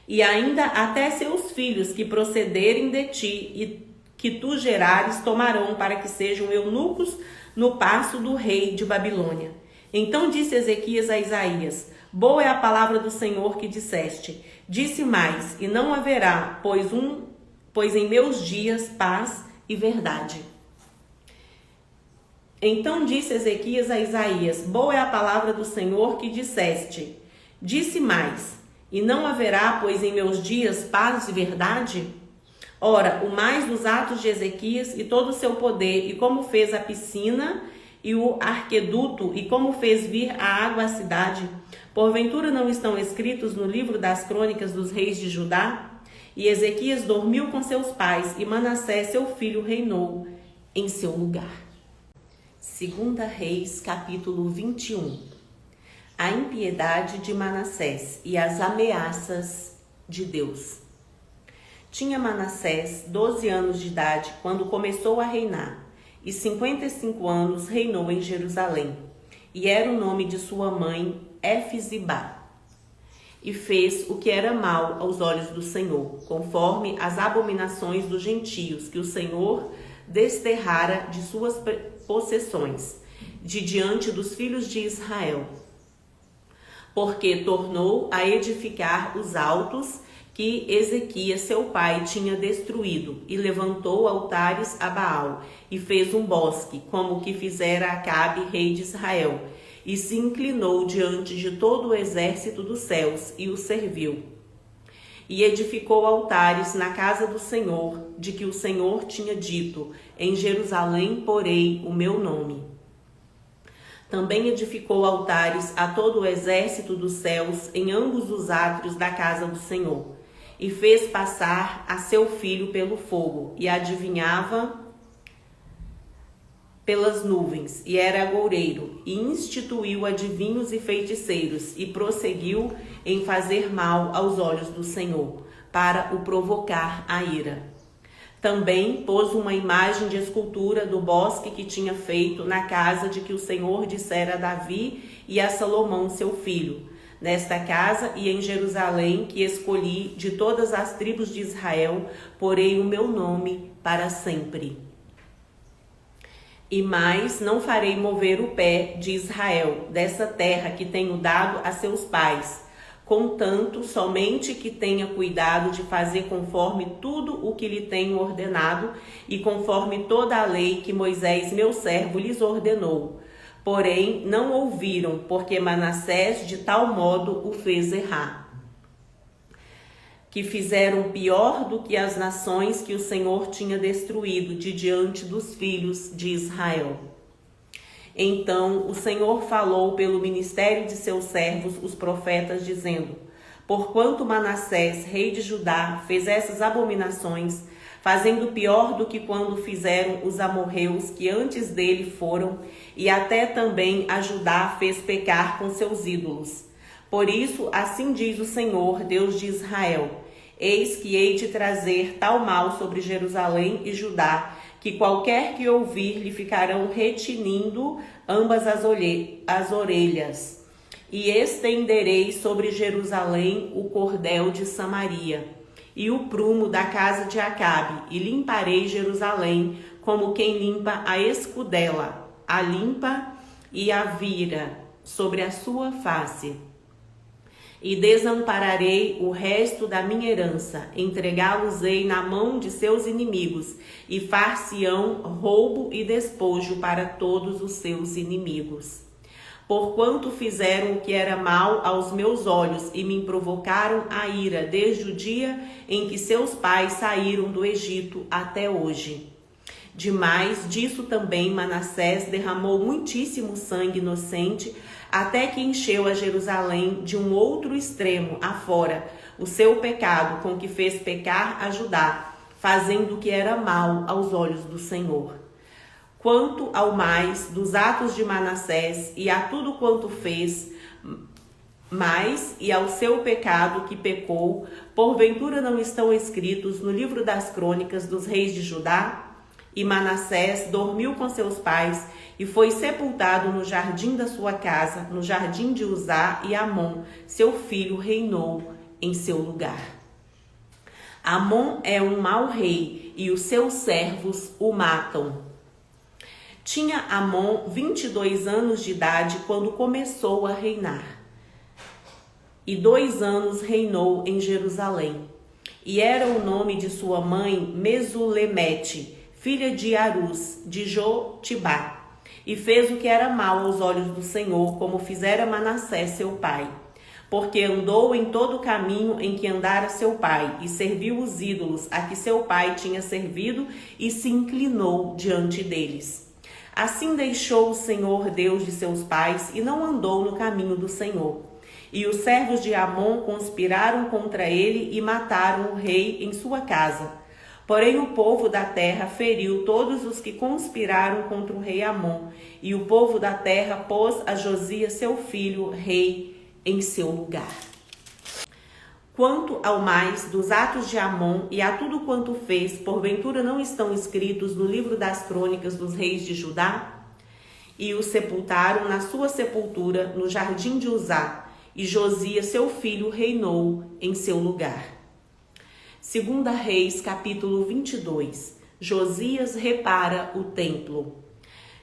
E ainda até seus filhos que procederem de ti e que tu gerares tomarão para que sejam eunucos no paço do rei de Babilônia. Então disse Ezequias a Isaías: Boa é a palavra do Senhor que disseste. Disse mais: E não haverá, pois em meus dias paz e verdade. Então disse Ezequias a Isaías: Boa é a palavra do Senhor que disseste. Disse mais: E não haverá, pois em meus dias paz e verdade? Ora, o mais dos atos de Ezequias e todo o seu poder, e como fez a piscina e o arqueduto, e como fez vir a água à cidade, porventura não estão escritos no livro das crônicas dos reis de Judá? E Ezequias dormiu com seus pais, e Manassés, seu filho, reinou em seu lugar. 2 Reis, capítulo 21. A impiedade de Manassés e as ameaças de Deus. Tinha Manassés 12 anos de idade quando começou a reinar, e 55 anos reinou em Jerusalém. E era o nome de sua mãe Efzibá. E fez o que era mal aos olhos do Senhor, conforme as abominações dos gentios, que o Senhor desterrara de suas possessões, de diante dos filhos de Israel. Porque tornou a edificar os altos que Ezequias, seu pai, tinha destruído, e levantou altares a Baal, e fez um bosque, como o que fizera Acabe, rei de Israel, e se inclinou diante de todo o exército dos céus, e o serviu. E edificou altares na casa do Senhor, de que o Senhor tinha dito: Em Jerusalém porei o meu nome. Também edificou altares a todo o exército dos céus em ambos os átrios da casa do Senhor, e fez passar a seu filho pelo fogo, e adivinhava pelas nuvens, e era agoureiro, e instituiu adivinhos e feiticeiros, e prosseguiu em fazer mal aos olhos do Senhor, para o provocar a ira. Também pôs uma imagem de escultura do bosque que tinha feito na casa de que o Senhor dissera a Davi e a Salomão seu filho: Nesta casa e em Jerusalém, que escolhi de todas as tribos de Israel, porei o meu nome para sempre. E mais, não farei mover o pé de Israel dessa terra que tenho dado a seus pais, contanto somente que tenha cuidado de fazer conforme tudo o que lhe tenho ordenado e conforme toda a lei que Moisés, meu servo, lhes ordenou. Porém, não ouviram, porque Manassés de tal modo o fez errar, que fizeram pior do que as nações que o Senhor tinha destruído de diante dos filhos de Israel. Então o Senhor falou pelo ministério de seus servos, os profetas, dizendo: Porquanto Manassés, rei de Judá, fez essas abominações, fazendo pior do que quando fizeram os amorreus que antes dele foram, e até também a Judá fez pecar com seus ídolos. Por isso, assim diz o Senhor, Deus de Israel: Eis que hei de trazer tal mal sobre Jerusalém e Judá, que qualquer que ouvir lhe ficarão retinindo ambas as orelhas. E estenderei sobre Jerusalém o cordel de Samaria e o prumo da casa de Acabe, e limparei Jerusalém como quem limpa a escudela, a limpa e a vira sobre a sua face. E desampararei o resto da minha herança, entregá-los-ei na mão de seus inimigos, e far-se-ão roubo e despojo para todos os seus inimigos. Porquanto fizeram o que era mal aos meus olhos e me provocaram a ira desde o dia em que seus pais saíram do Egito até hoje. Demais disso também Manassés derramou muitíssimo sangue inocente, até que encheu a Jerusalém de um outro extremo afora o seu pecado, com que fez pecar a Judá, fazendo o que era mal aos olhos do Senhor. Quanto ao mais dos atos de Manassés e a tudo quanto fez mais e ao seu pecado que pecou, porventura não estão escritos no livro das crônicas dos reis de Judá? E Manassés dormiu com seus pais e foi sepultado no jardim da sua casa, no jardim de Uzá, e Amon, seu filho, reinou em seu lugar. Amon é um mau rei e os seus servos o matam. Tinha Amon 22 anos de idade quando começou a reinar, e 2 anos reinou em Jerusalém. E era o nome de sua mãe Mesulemete, filha de Arus, de Jotibá, e fez o que era mal aos olhos do Senhor, como fizera Manassés seu pai. Porque andou em todo o caminho em que andara seu pai, e serviu os ídolos a que seu pai tinha servido, e se inclinou diante deles. Assim deixou o Senhor Deus de seus pais, e não andou no caminho do Senhor. E os servos de Amon conspiraram contra ele e mataram o rei em sua casa. Porém o povo da terra feriu todos os que conspiraram contra o rei Amon, e o povo da terra pôs a Josias seu filho rei em seu lugar. Quanto ao mais dos atos de Amon e a tudo quanto fez, porventura não estão escritos no livro das crônicas dos reis de Judá? E o sepultaram na sua sepultura no jardim de Uzá, e Josias seu filho reinou em seu lugar. 2 Reis, capítulo 22. Josias repara o templo.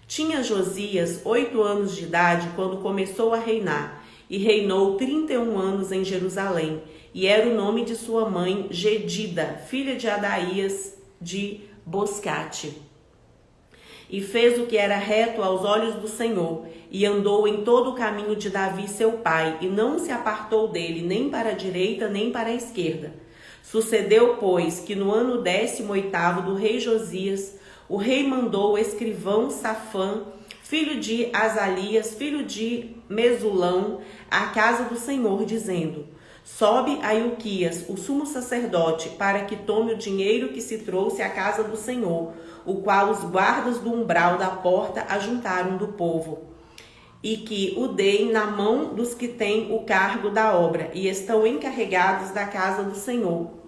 Tinha Josias 8 anos de idade quando começou a reinar, e reinou 31 anos em Jerusalém, e era o nome de sua mãe Gedida, filha de Adaías de Boscate. E fez o que era reto aos olhos do Senhor, e andou em todo o caminho de Davi seu pai, e não se apartou dele, nem para a direita, nem para a esquerda. Sucedeu, pois, que no ano 18º do rei Josias, o rei mandou o escrivão Safã, filho de Azalias, filho de Mesulão, à casa do Senhor, dizendo: sobe a Ilquias, o sumo sacerdote, para que tome o dinheiro que se trouxe à casa do Senhor, o qual os guardas do umbral da porta ajuntaram do povo, e que o deem na mão dos que têm o cargo da obra e estão encarregados da casa do Senhor,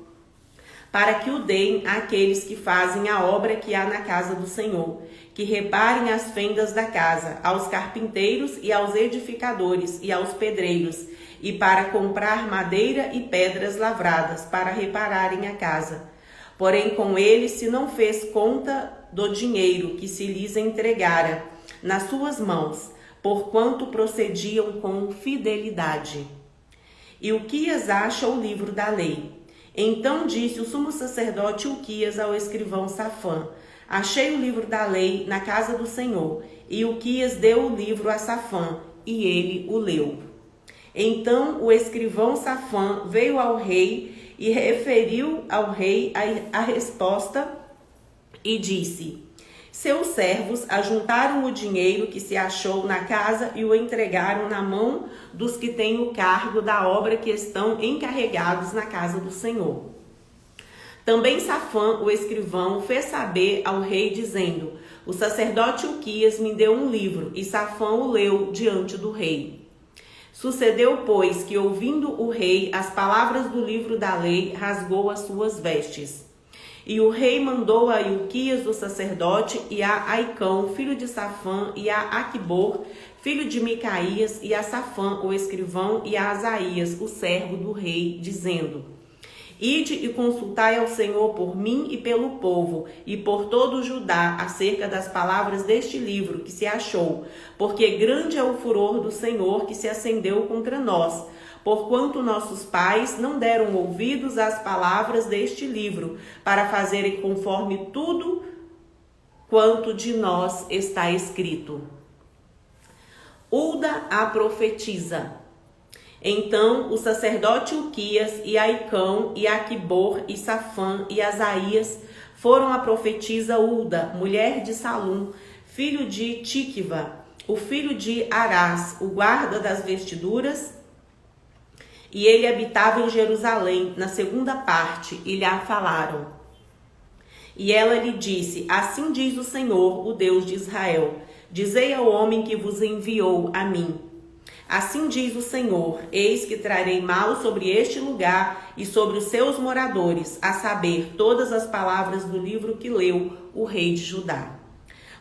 para que o deem àqueles que fazem a obra que há na casa do Senhor, que reparem as fendas da casa, aos carpinteiros e aos edificadores e aos pedreiros, e para comprar madeira e pedras lavradas, para repararem a casa. Porém com ele se não fez conta do dinheiro que se lhes entregara nas suas mãos, porquanto procediam com fidelidade. Ilquias acha o livro da lei. Então disse o sumo sacerdote Ilquias ao escrivão Safã: achei o livro da lei na casa do Senhor. E Ilquias deu o livro a Safã, e ele o leu. Então o escrivão Safã veio ao rei e referiu ao rei a resposta e disse: seus servos ajuntaram o dinheiro que se achou na casa e o entregaram na mão dos que têm o cargo da obra, que estão encarregados na casa do Senhor. Também Safã, o escrivão, fez saber ao rei, dizendo: o sacerdote Ilquias me deu um livro, e Safã o leu diante do rei. Sucedeu, pois, que ouvindo o rei as palavras do livro da lei, rasgou as suas vestes. E o rei mandou a Ilquias, o sacerdote, e a Aicão, filho de Safã, e a Aquibor, filho de Micaías, e a Safã, o escrivão, e a Asaías, o servo do rei, dizendo: Ide e consultai ao Senhor por mim e pelo povo, e por todo o Judá, acerca das palavras deste livro que se achou, porque grande é o furor do Senhor que se acendeu contra nós, porquanto nossos pais não deram ouvidos às palavras deste livro, para fazerem conforme tudo quanto de nós está escrito. Hulda a profetiza. Então o sacerdote Uquias e Aicão e Aquibor e Safã e Asaías foram a profetisa Hulda, mulher de Salum, filho de Tiquva, o filho de Arás, o guarda das vestiduras, e ele habitava em Jerusalém, na segunda parte, e lhe falaram. E ela lhe disse: assim diz o Senhor, o Deus de Israel, dizei ao homem que vos enviou a mim. Assim diz o Senhor, eis que trarei mal sobre este lugar e sobre os seus moradores, a saber, todas as palavras do livro que leu o rei de Judá.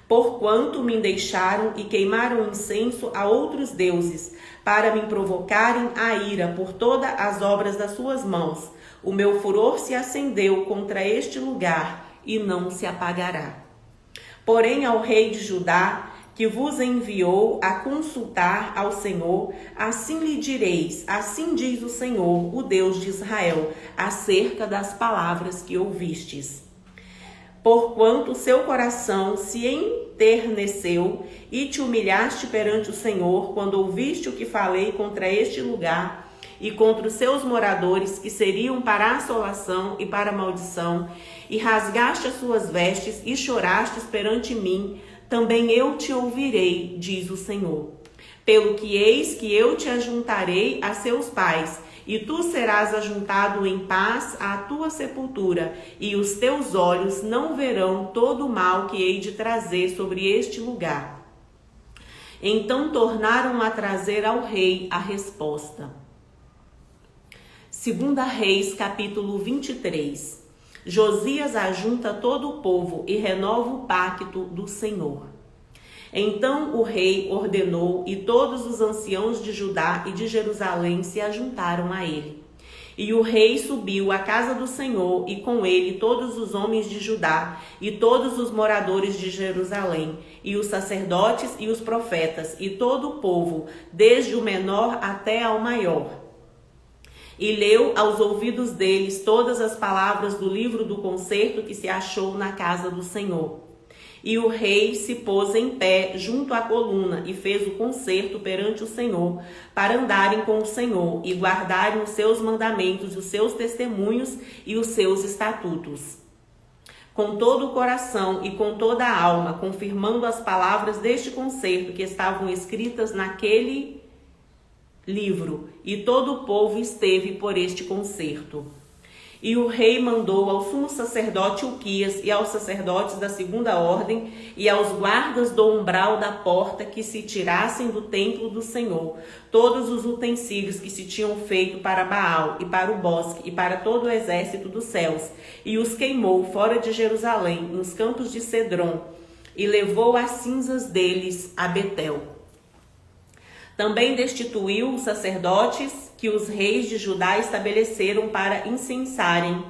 Porquanto me deixaram e queimaram incenso a outros deuses, para me provocarem a ira por todas as obras das suas mãos, o meu furor se acendeu contra este lugar e não se apagará. Porém ao rei de Judá, que vos enviou a consultar ao Senhor, assim lhe direis, assim diz o Senhor, o Deus de Israel, acerca das palavras que ouvistes. Porquanto seu coração se enterneceu e te humilhaste perante o Senhor, quando ouviste o que falei contra este lugar e contra os seus moradores, que seriam para a assolação e para a maldição, e rasgaste as suas vestes e chorastes perante mim, também eu te ouvirei, diz o Senhor. Pelo que eis que eu te ajuntarei a seus pais, e tu serás ajuntado em paz à tua sepultura, e os teus olhos não verão todo o mal que hei de trazer sobre este lugar. Então tornaram a trazer ao rei a resposta. 2 Reis, capítulo 23. Josias ajunta todo o povo e renova o pacto do Senhor. Então o rei ordenou, e todos os anciãos de Judá e de Jerusalém se ajuntaram a ele. E o rei subiu à casa do Senhor, e com ele todos os homens de Judá e todos os moradores de Jerusalém, e os sacerdotes e os profetas, e todo o povo, desde o menor até ao maior. E leu aos ouvidos deles todas as palavras do livro do concerto que se achou na casa do Senhor. E o rei se pôs em pé junto à coluna e fez o concerto perante o Senhor, para andarem com o Senhor e guardarem os seus mandamentos, os seus testemunhos e os seus estatutos. Com todo o coração e com toda a alma, confirmando as palavras deste concerto que estavam escritas naquele livro, e todo o povo esteve por este concerto. E o rei mandou ao sumo sacerdote Uquias e aos sacerdotes da segunda ordem e aos guardas do umbral da porta que se tirassem do templo do Senhor todos os utensílios que se tinham feito para Baal e para o bosque e para todo o exército dos céus, e os queimou fora de Jerusalém, nos campos de Cedron, e levou as cinzas deles a Betel. Também destituiu os sacerdotes que os reis de Judá estabeleceram para incensarem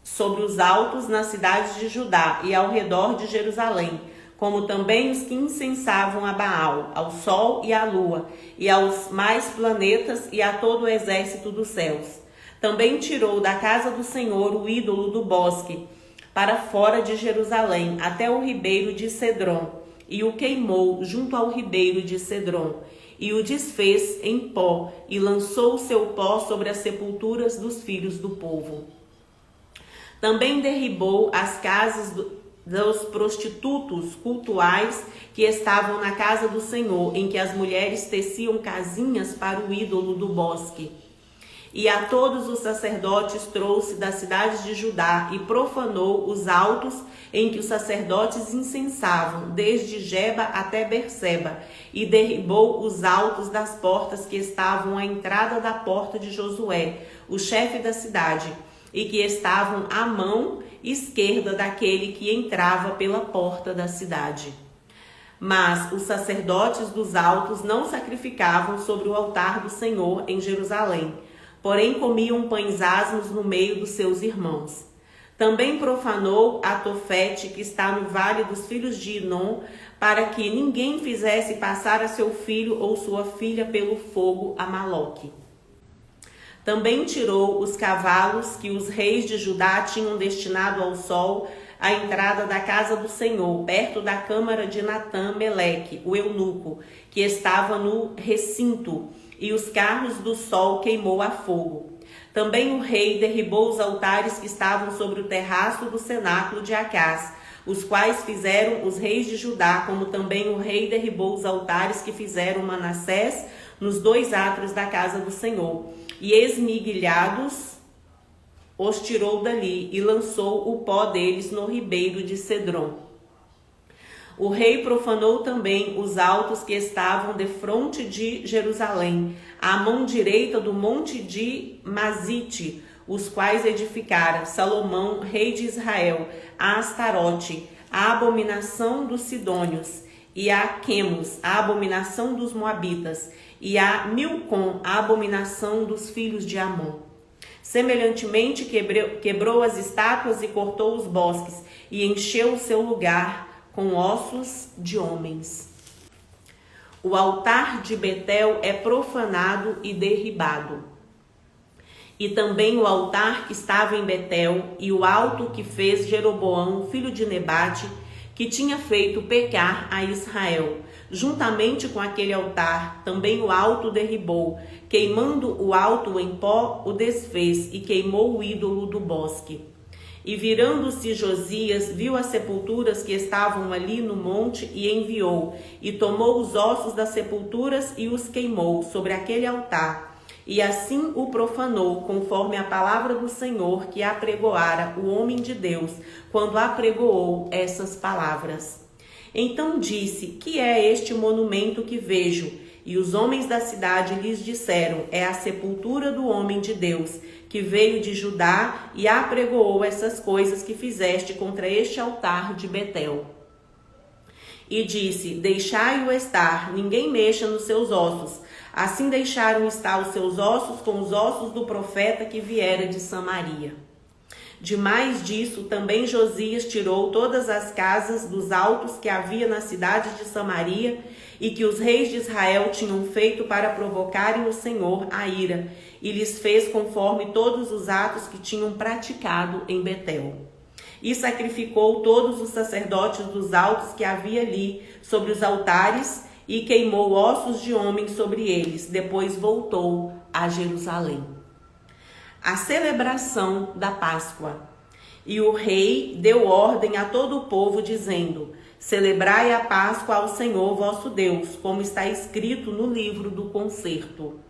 sobre os altos nas cidades de Judá e ao redor de Jerusalém, como também os que incensavam a Baal, ao sol e à lua, e aos mais planetas e a todo o exército dos céus. Também tirou da casa do Senhor o ídolo do bosque, para fora de Jerusalém, até o ribeiro de Cedron, e o queimou junto ao ribeiro de Cedron, e o desfez em pó, e lançou o seu pó sobre as sepulturas dos filhos do povo. Também derribou as casas dos prostitutos cultuais que estavam na casa do Senhor, em que as mulheres teciam casinhas para o ídolo do bosque. E a todos os sacerdotes trouxe das cidades de Judá e profanou os altos em que os sacerdotes incensavam, desde Geba até Berseba, e derribou os altos das portas que estavam à entrada da porta de Josué, o chefe da cidade, e que estavam à mão esquerda daquele que entrava pela porta da cidade. Mas os sacerdotes dos altos não sacrificavam sobre o altar do Senhor em Jerusalém. porém comiam pães asmos no meio dos seus irmãos. Também profanou a Tofete, que está no vale dos filhos de Inom, para que ninguém fizesse passar a seu filho ou sua filha pelo fogo a Maloque. Também tirou os cavalos que os reis de Judá tinham destinado ao sol à entrada da casa do Senhor, perto da câmara de Natã Meleque, o eunuco, que estava no recinto, e os carros do sol queimou a fogo. Também o rei derribou os altares que estavam sobre o terraço do cenáculo de Acás, os quais fizeram os reis de Judá, como também o rei derribou os altares que fizeram Manassés nos 2 átrios da casa do Senhor. E esmigalhados os tirou dali e lançou o pó deles no ribeiro de Cedron. O rei profanou também os altos que estavam defronte de Jerusalém, à mão direita do monte de Mazite, os quais edificara Salomão, rei de Israel, a Astarote, a abominação dos sidônios, e a Quemos, a abominação dos moabitas, e a Milcom, a abominação dos filhos de Amon. Semelhantemente quebrou as estátuas e cortou os bosques, e encheu o seu lugar com ossos de homens. O altar de Betel é profanado e derribado. E também o altar que estava em Betel, e o alto que fez Jeroboão, filho de Nebate, que tinha feito pecar a Israel. Juntamente com aquele altar, também o alto derribou, queimando o alto em pó, o desfez e queimou o ídolo do bosque. E virando-se Josias, viu as sepulturas que estavam ali no monte e enviou, e tomou os ossos das sepulturas e os queimou sobre aquele altar. E assim o profanou, conforme a palavra do Senhor que apregoara o homem de Deus, quando apregoou essas palavras. Então disse: que é este monumento que vejo? E os homens da cidade lhes disseram: é a sepultura do homem de Deus, que veio de Judá e apregoou essas coisas que fizeste contra este altar de Betel. E disse: deixai-o estar, ninguém mexa nos seus ossos. Assim deixaram estar os seus ossos com os ossos do profeta que viera de Samaria. Demais disso, também Josias tirou todas as casas dos altos que havia na cidade de Samaria e que os reis de Israel tinham feito para provocarem o Senhor a ira, e lhes fez conforme todos os atos que tinham praticado em Betel. E sacrificou todos os sacerdotes dos altos que havia ali sobre os altares e queimou ossos de homens sobre eles. Depois voltou a Jerusalém. A celebração da Páscoa. E o rei deu ordem a todo o povo, dizendo: celebrai a Páscoa ao Senhor vosso Deus, como está escrito no livro do concerto.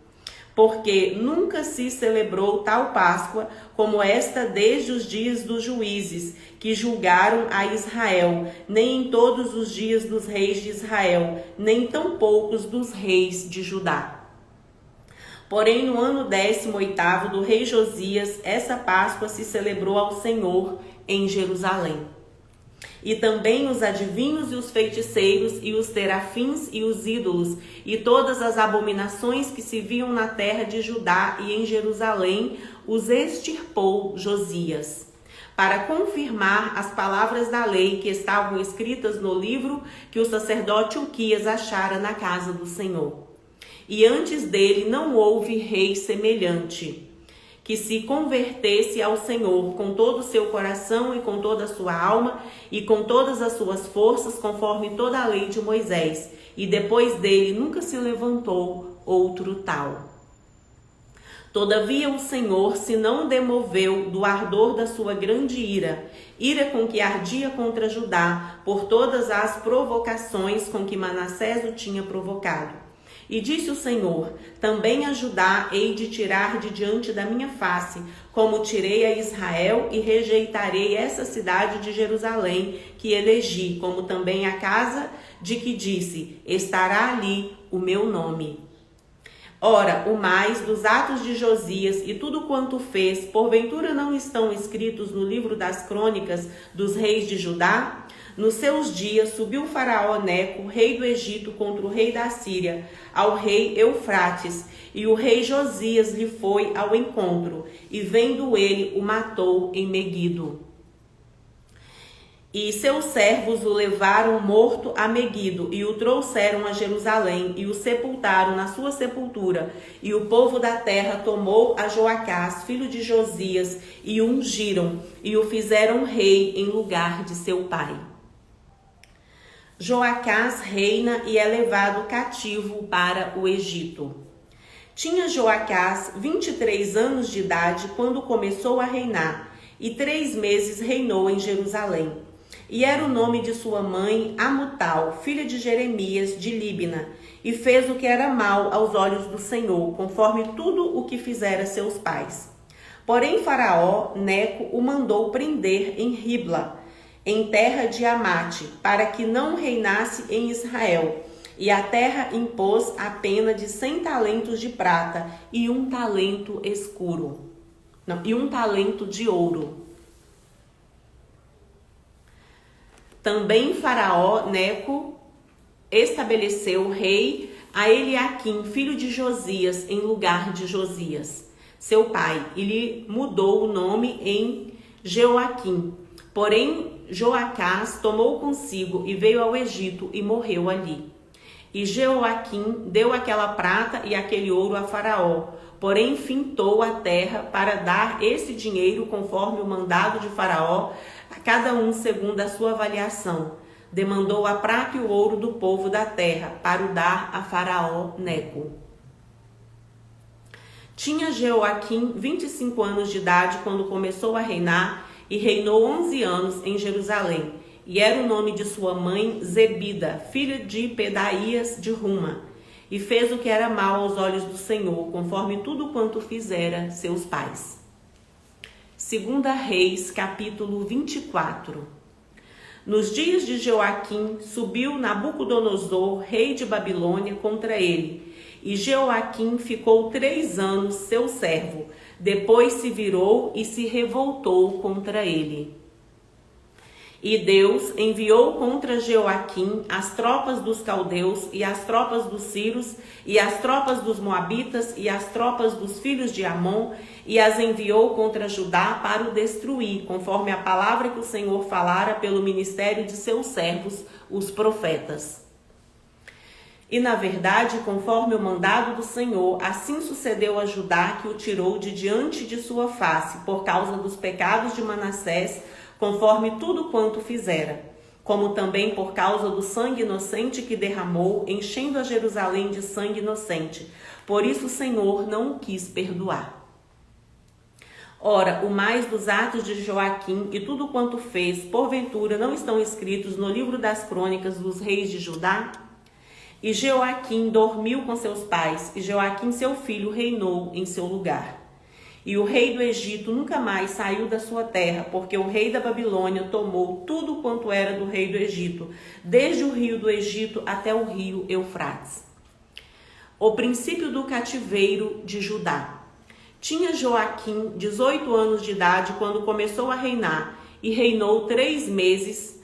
Porque nunca se celebrou tal Páscoa como esta desde os dias dos juízes, que julgaram a Israel, nem em todos os dias dos reis de Israel, nem tão poucos dos reis de Judá. Porém, no ano 18º do rei Josias, essa Páscoa se celebrou ao Senhor em Jerusalém. E também os adivinhos e os feiticeiros, e os terafins e os ídolos, e todas as abominações que se viam na terra de Judá e em Jerusalém, os extirpou Josias, para confirmar as palavras da lei que estavam escritas no livro que o sacerdote Uquias achara na casa do Senhor. E antes dele não houve rei semelhante, que se convertesse ao Senhor com todo o seu coração e com toda a sua alma e com todas as suas forças, conforme toda a lei de Moisés. E depois dele nunca se levantou outro tal. Todavia o Senhor se não demoveu do ardor da sua grande ira com que ardia contra Judá, por todas as provocações com que Manassés o tinha provocado. E disse o Senhor: também a Judá hei de tirar de diante da minha face, como tirei a Israel, e rejeitarei essa cidade de Jerusalém que elegi, como também a casa de que disse: estará ali o meu nome. Ora, o mais dos atos de Josias e tudo quanto fez, porventura não estão escritos no livro das crônicas dos reis de Judá? Nos seus dias subiu Faraó Neco, rei do Egito, contra o rei da Síria, ao rei Eufrates, e o rei Josias lhe foi ao encontro, e vendo ele, o matou em Meguido. E seus servos o levaram morto a Meguido, e o trouxeram a Jerusalém, e o sepultaram na sua sepultura. E o povo da terra tomou a Joacás, filho de Josias, e o ungiram, e o fizeram rei em lugar de seu pai. Joacás reina e é levado cativo para o Egito. Tinha Joacás 23 anos de idade quando começou a reinar, e 3 meses reinou em Jerusalém. E era o nome de sua mãe Amutal, filha de Jeremias de Líbina, e fez o que era mal aos olhos do Senhor, conforme tudo o que fizera seus pais. Porém Faraó Neco o mandou prender em Ribla, em terra de Amate, para que não reinasse em Israel. E a terra impôs a pena de 100 talentos de prata e 1 talento e 1 talento de ouro. Também Faraó Neco estabeleceu rei a Eliaquim, filho de Josias, em lugar de Josias, seu pai, e lhe mudou o nome em Jeoaquim. Porém, Joacás tomou consigo e veio ao Egito e morreu ali. E Jeoaquim deu aquela prata e aquele ouro a Faraó, porém fintou a terra para dar esse dinheiro conforme o mandado de Faraó, a cada um segundo a sua avaliação. Demandou a prata e o ouro do povo da terra para o dar a Faraó Neco. Tinha Jeoaquim 25 anos de idade quando começou a reinar e reinou 11 anos em Jerusalém. E era o nome de sua mãe Zebida, filha de Pedaías de Ruma. E fez o que era mal aos olhos do Senhor, conforme tudo quanto fizera seus pais. 2 Reis, capítulo 24. Nos dias de Jeoaquim, subiu Nabucodonosor, rei de Babilônia, contra ele. E Jeoaquim ficou 3 anos seu servo. Depois se virou e se revoltou contra ele. E Deus enviou contra Jeoaquim as tropas dos caldeus e as tropas dos sírios e as tropas dos moabitas e as tropas dos filhos de Amon, e as enviou contra Judá para o destruir, conforme a palavra que o Senhor falara pelo ministério de seus servos, os profetas. E na verdade, conforme o mandado do Senhor, assim sucedeu a Judá, que o tirou de diante de sua face, por causa dos pecados de Manassés, conforme tudo quanto fizera, como também por causa do sangue inocente que derramou, enchendo a Jerusalém de sangue inocente. Por isso o Senhor não o quis perdoar. Ora, o mais dos atos de Joaquim e tudo quanto fez, porventura, não estão escritos no livro das crônicas dos reis de Judá? E Jeoaquim dormiu com seus pais, e Joaquim seu filho reinou em seu lugar. E o rei do Egito nunca mais saiu da sua terra, porque o rei da Babilônia tomou tudo quanto era do rei do Egito, desde o rio do Egito até o rio Eufrates. O princípio do cativeiro de Judá. Tinha Joaquim 18 anos de idade quando começou a reinar, e reinou 3 meses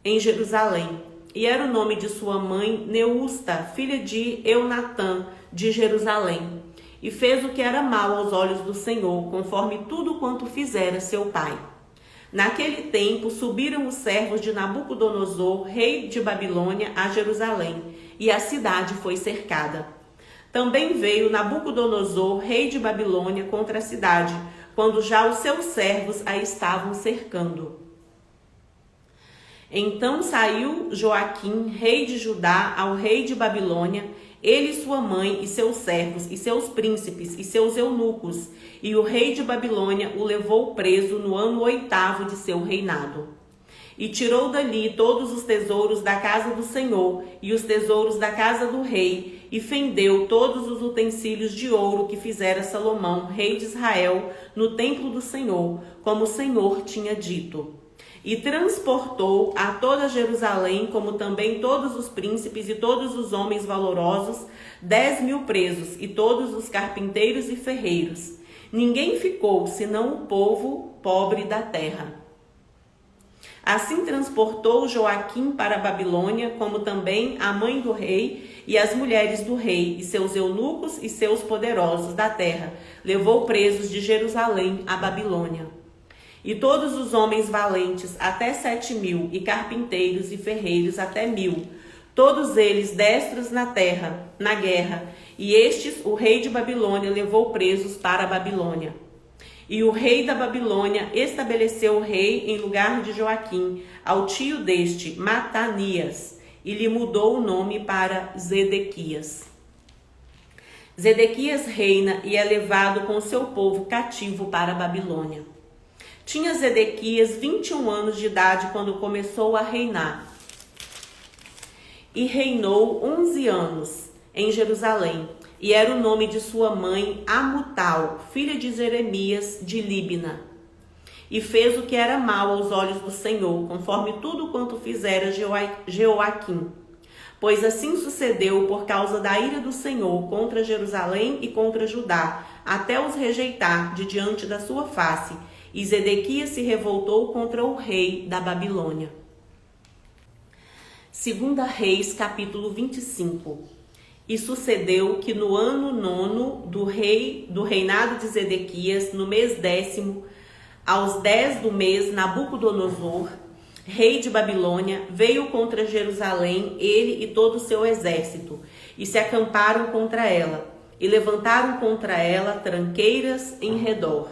em Jerusalém. E era o nome de sua mãe Neusta, filha de Eunatã, de Jerusalém. E fez o que era mal aos olhos do Senhor, conforme tudo quanto fizera seu pai. Naquele tempo subiram os servos de Nabucodonosor, rei de Babilônia, a Jerusalém, e a cidade foi cercada. Também veio Nabucodonosor, rei de Babilônia, contra a cidade, quando já os seus servos a estavam cercando. Então saiu Joaquim, rei de Judá, ao rei de Babilônia, ele e sua mãe, e seus servos, e seus príncipes, e seus eunucos, e o rei de Babilônia o levou preso no ano 8º de seu reinado. E tirou dali todos os tesouros da casa do Senhor, e os tesouros da casa do rei, e fendeu todos os utensílios de ouro que fizera Salomão, rei de Israel, no templo do Senhor, como o Senhor tinha dito. E transportou a toda Jerusalém, como também todos os príncipes e todos os homens valorosos, 10.000 presos, e todos os carpinteiros e ferreiros. Ninguém ficou, senão o povo pobre da terra. Assim transportou Joaquim para a Babilônia, como também a mãe do rei e as mulheres do rei, e seus eunucos e seus poderosos da terra. Levou presos de Jerusalém à Babilônia. E todos os homens valentes, até 7.000, e carpinteiros e ferreiros até 1.000, todos eles destros na terra, na guerra. E estes o rei de Babilônia levou presos para a Babilônia. E o rei da Babilônia estabeleceu o rei em lugar de Joaquim, ao tio deste, Matanias, e lhe mudou o nome para Zedequias. Zedequias reina e é levado com seu povo cativo para a Babilônia. Tinha Zedequias 21 anos de idade quando começou a reinar. E reinou 11 anos em Jerusalém. E era o nome de sua mãe Amutal, filha de Jeremias de Líbina. E fez o que era mal aos olhos do Senhor, conforme tudo quanto fizera Jeoaquim. Pois assim sucedeu por causa da ira do Senhor contra Jerusalém e contra Judá, até os rejeitar de diante da sua face. E Zedequias se revoltou contra o rei da Babilônia. 2 Reis, capítulo 25. E sucedeu que no ano 9 do reinado de Zedequias, no mês 10º, aos 10 do mês, Nabucodonosor, rei de Babilônia, veio contra Jerusalém, ele e todo o seu exército, e se acamparam contra ela, e levantaram contra ela tranqueiras em redor.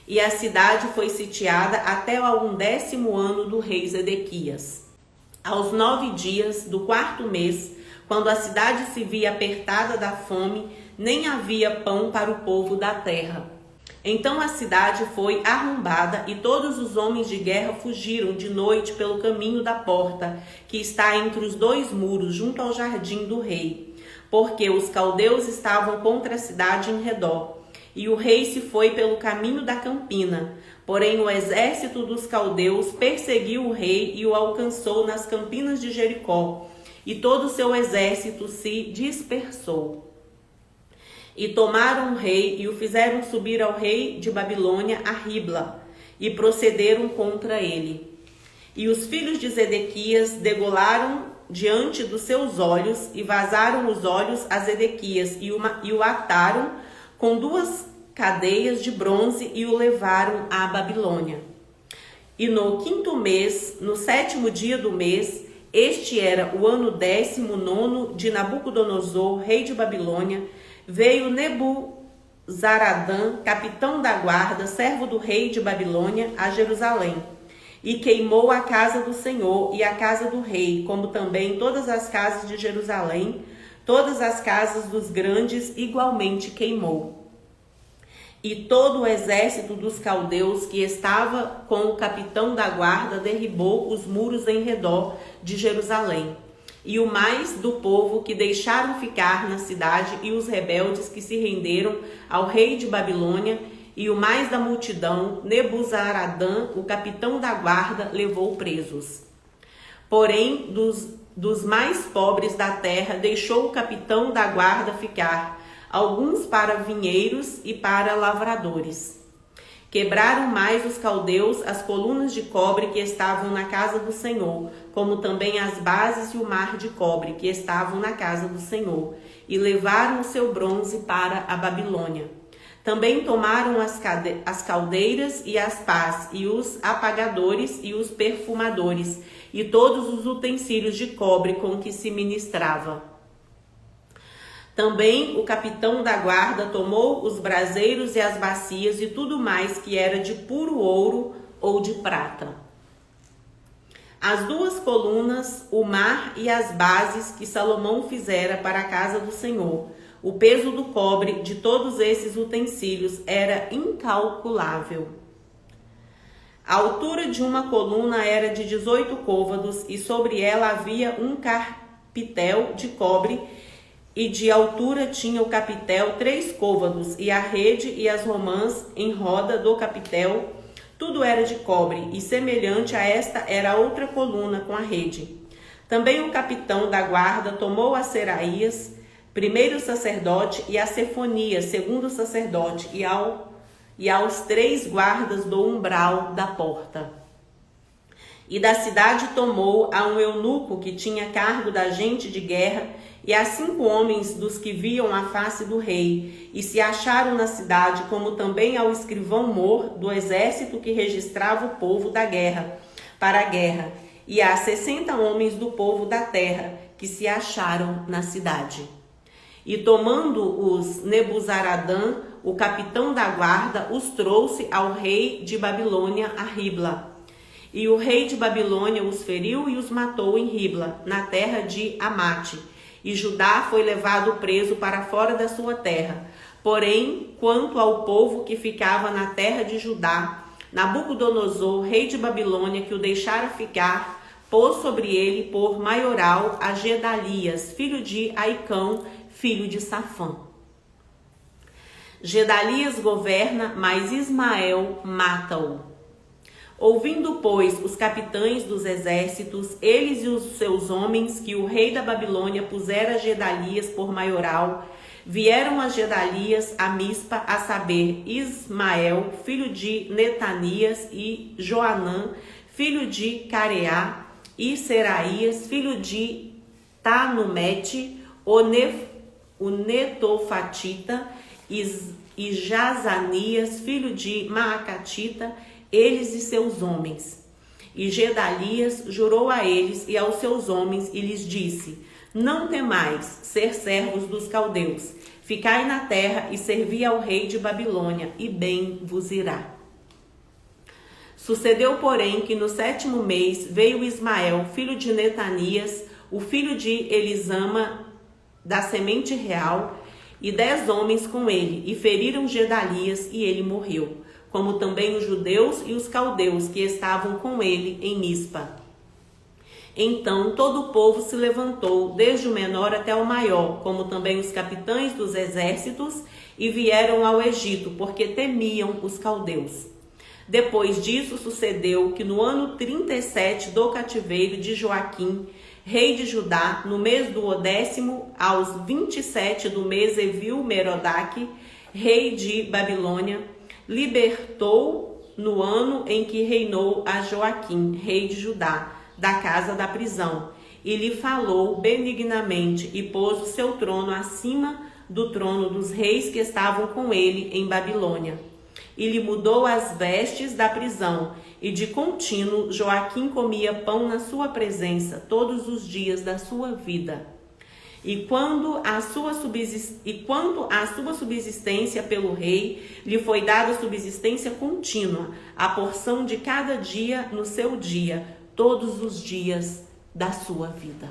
E a cidade foi sitiada até ao 11º ano do rei Zedequias. Aos 9 dias do 4º mês, quando a cidade se via apertada da fome, nem havia pão para o povo da terra. Então a cidade foi arrombada e todos os homens de guerra fugiram de noite pelo caminho da porta, que está entre os 2 muros, junto ao jardim do rei, porque os caldeus estavam contra a cidade em redor. E o rei se foi pelo caminho da campina. Porém o exército dos caldeus perseguiu o rei e o alcançou nas campinas de Jericó. E todo o seu exército se dispersou. E tomaram o rei e o fizeram subir ao rei de Babilônia a Ribla, e procederam contra ele. E os filhos de Zedequias degolaram diante dos seus olhos, e vazaram os olhos a Zedequias, e o ataram com 2 cadeias de bronze, e o levaram à Babilônia. E no 5º mês, no 7º dia do mês, este era o ano 19º de Nabucodonosor, rei de Babilônia, veio Nebuzaradã, capitão da guarda, servo do rei de Babilônia, a Jerusalém, e queimou a casa do Senhor e a casa do rei, como também todas as casas de Jerusalém, todas as casas dos grandes igualmente queimou. E todo o exército dos caldeus que estava com o capitão da guarda derribou os muros em redor de Jerusalém. E o mais do povo que deixaram ficar na cidade, e os rebeldes que se renderam ao rei de Babilônia, e o mais da multidão, Nebuzaradã, o capitão da guarda, levou presos. Porém, dos mais pobres da terra, deixou o capitão da guarda ficar, alguns para vinheiros e para lavradores. Quebraram mais os caldeus as colunas de cobre que estavam na casa do Senhor, como também as bases e o mar de cobre que estavam na casa do Senhor, e levaram o seu bronze para a Babilônia. Também tomaram as caldeiras e as pás, e os apagadores e os perfumadores, e todos os utensílios de cobre com que se ministrava. Também o capitão da guarda tomou os braseiros e as bacias e tudo mais que era de puro ouro ou de prata. As 2 colunas, o mar e as bases que Salomão fizera para a casa do Senhor. O peso do cobre de todos esses utensílios era incalculável. A altura de uma coluna era de 18 côvados e sobre ela havia um capitel de cobre, e de altura tinha o capitel 3 côvados, e a rede e as romãs em roda do capitel, tudo era de cobre, e semelhante a esta era outra coluna com a rede. Também o capitão da guarda tomou a Seraías, primeiro sacerdote, e a Sefonias, segundo sacerdote, e aos 3 guardas do umbral da porta. E da cidade tomou a um eunuco que tinha cargo da gente de guerra e a 5 homens dos que viam a face do rei, e se acharam na cidade, como também ao escrivão Mor do exército que registrava o povo da guerra, para a guerra, e a 60 homens do povo da terra que se acharam na cidade. E tomando-os Nebuzaradã, o capitão da guarda, os trouxe ao rei de Babilônia a Ribla. E o rei de Babilônia os feriu e os matou em Ribla, na terra de Amate. E Judá foi levado preso para fora da sua terra. Porém, quanto ao povo que ficava na terra de Judá, Nabucodonosor, rei de Babilônia, que o deixara ficar, pôs sobre ele por maioral a Gedalias, filho de Aicão, filho de Safã. Gedalias governa, mas Ismael mata-o. Ouvindo, pois, os capitães dos exércitos, eles e os seus homens, que o rei da Babilônia pusera a Gedalias por maioral, vieram a Gedalias a Mispa, a saber, Ismael, filho de Netanias, e Joanã, filho de Careá, e Seraías, filho de Tanumete, o Netofatita, e Jazanias, filho de Maacatita, eles e seus homens. E Gedalias jurou a eles e aos seus homens e lhes disse: não temais ser servos dos caldeus, ficai na terra e servi ao rei de Babilônia, e bem vos irá. Sucedeu, porém, que no 7º mês veio Ismael, filho de Netanias, o filho de Elisama, da semente real, e 10 homens com ele, e feriram Gedalias, e ele morreu, como também os judeus e os caldeus que estavam com ele em Mispa. Então todo o povo se levantou, desde o menor até o maior, como também os capitães dos exércitos, e vieram ao Egito, porque temiam os caldeus. Depois disso sucedeu que no ano 37 do cativeiro de Joaquim, rei de Judá, no mês do 10º, aos 27 do mês, Evil-Merodach, rei de Babilônia, libertou no ano em que reinou a Joaquim, rei de Judá, da casa da prisão, e lhe falou benignamente, e pôs o seu trono acima do trono dos reis que estavam com ele em Babilônia. E lhe mudou as vestes da prisão, e de contínuo Joaquim comia pão na sua presença todos os dias da sua vida. E quanto à sua subsistência pelo rei, lhe foi dada subsistência contínua, a porção de cada dia no seu dia, todos os dias da sua vida.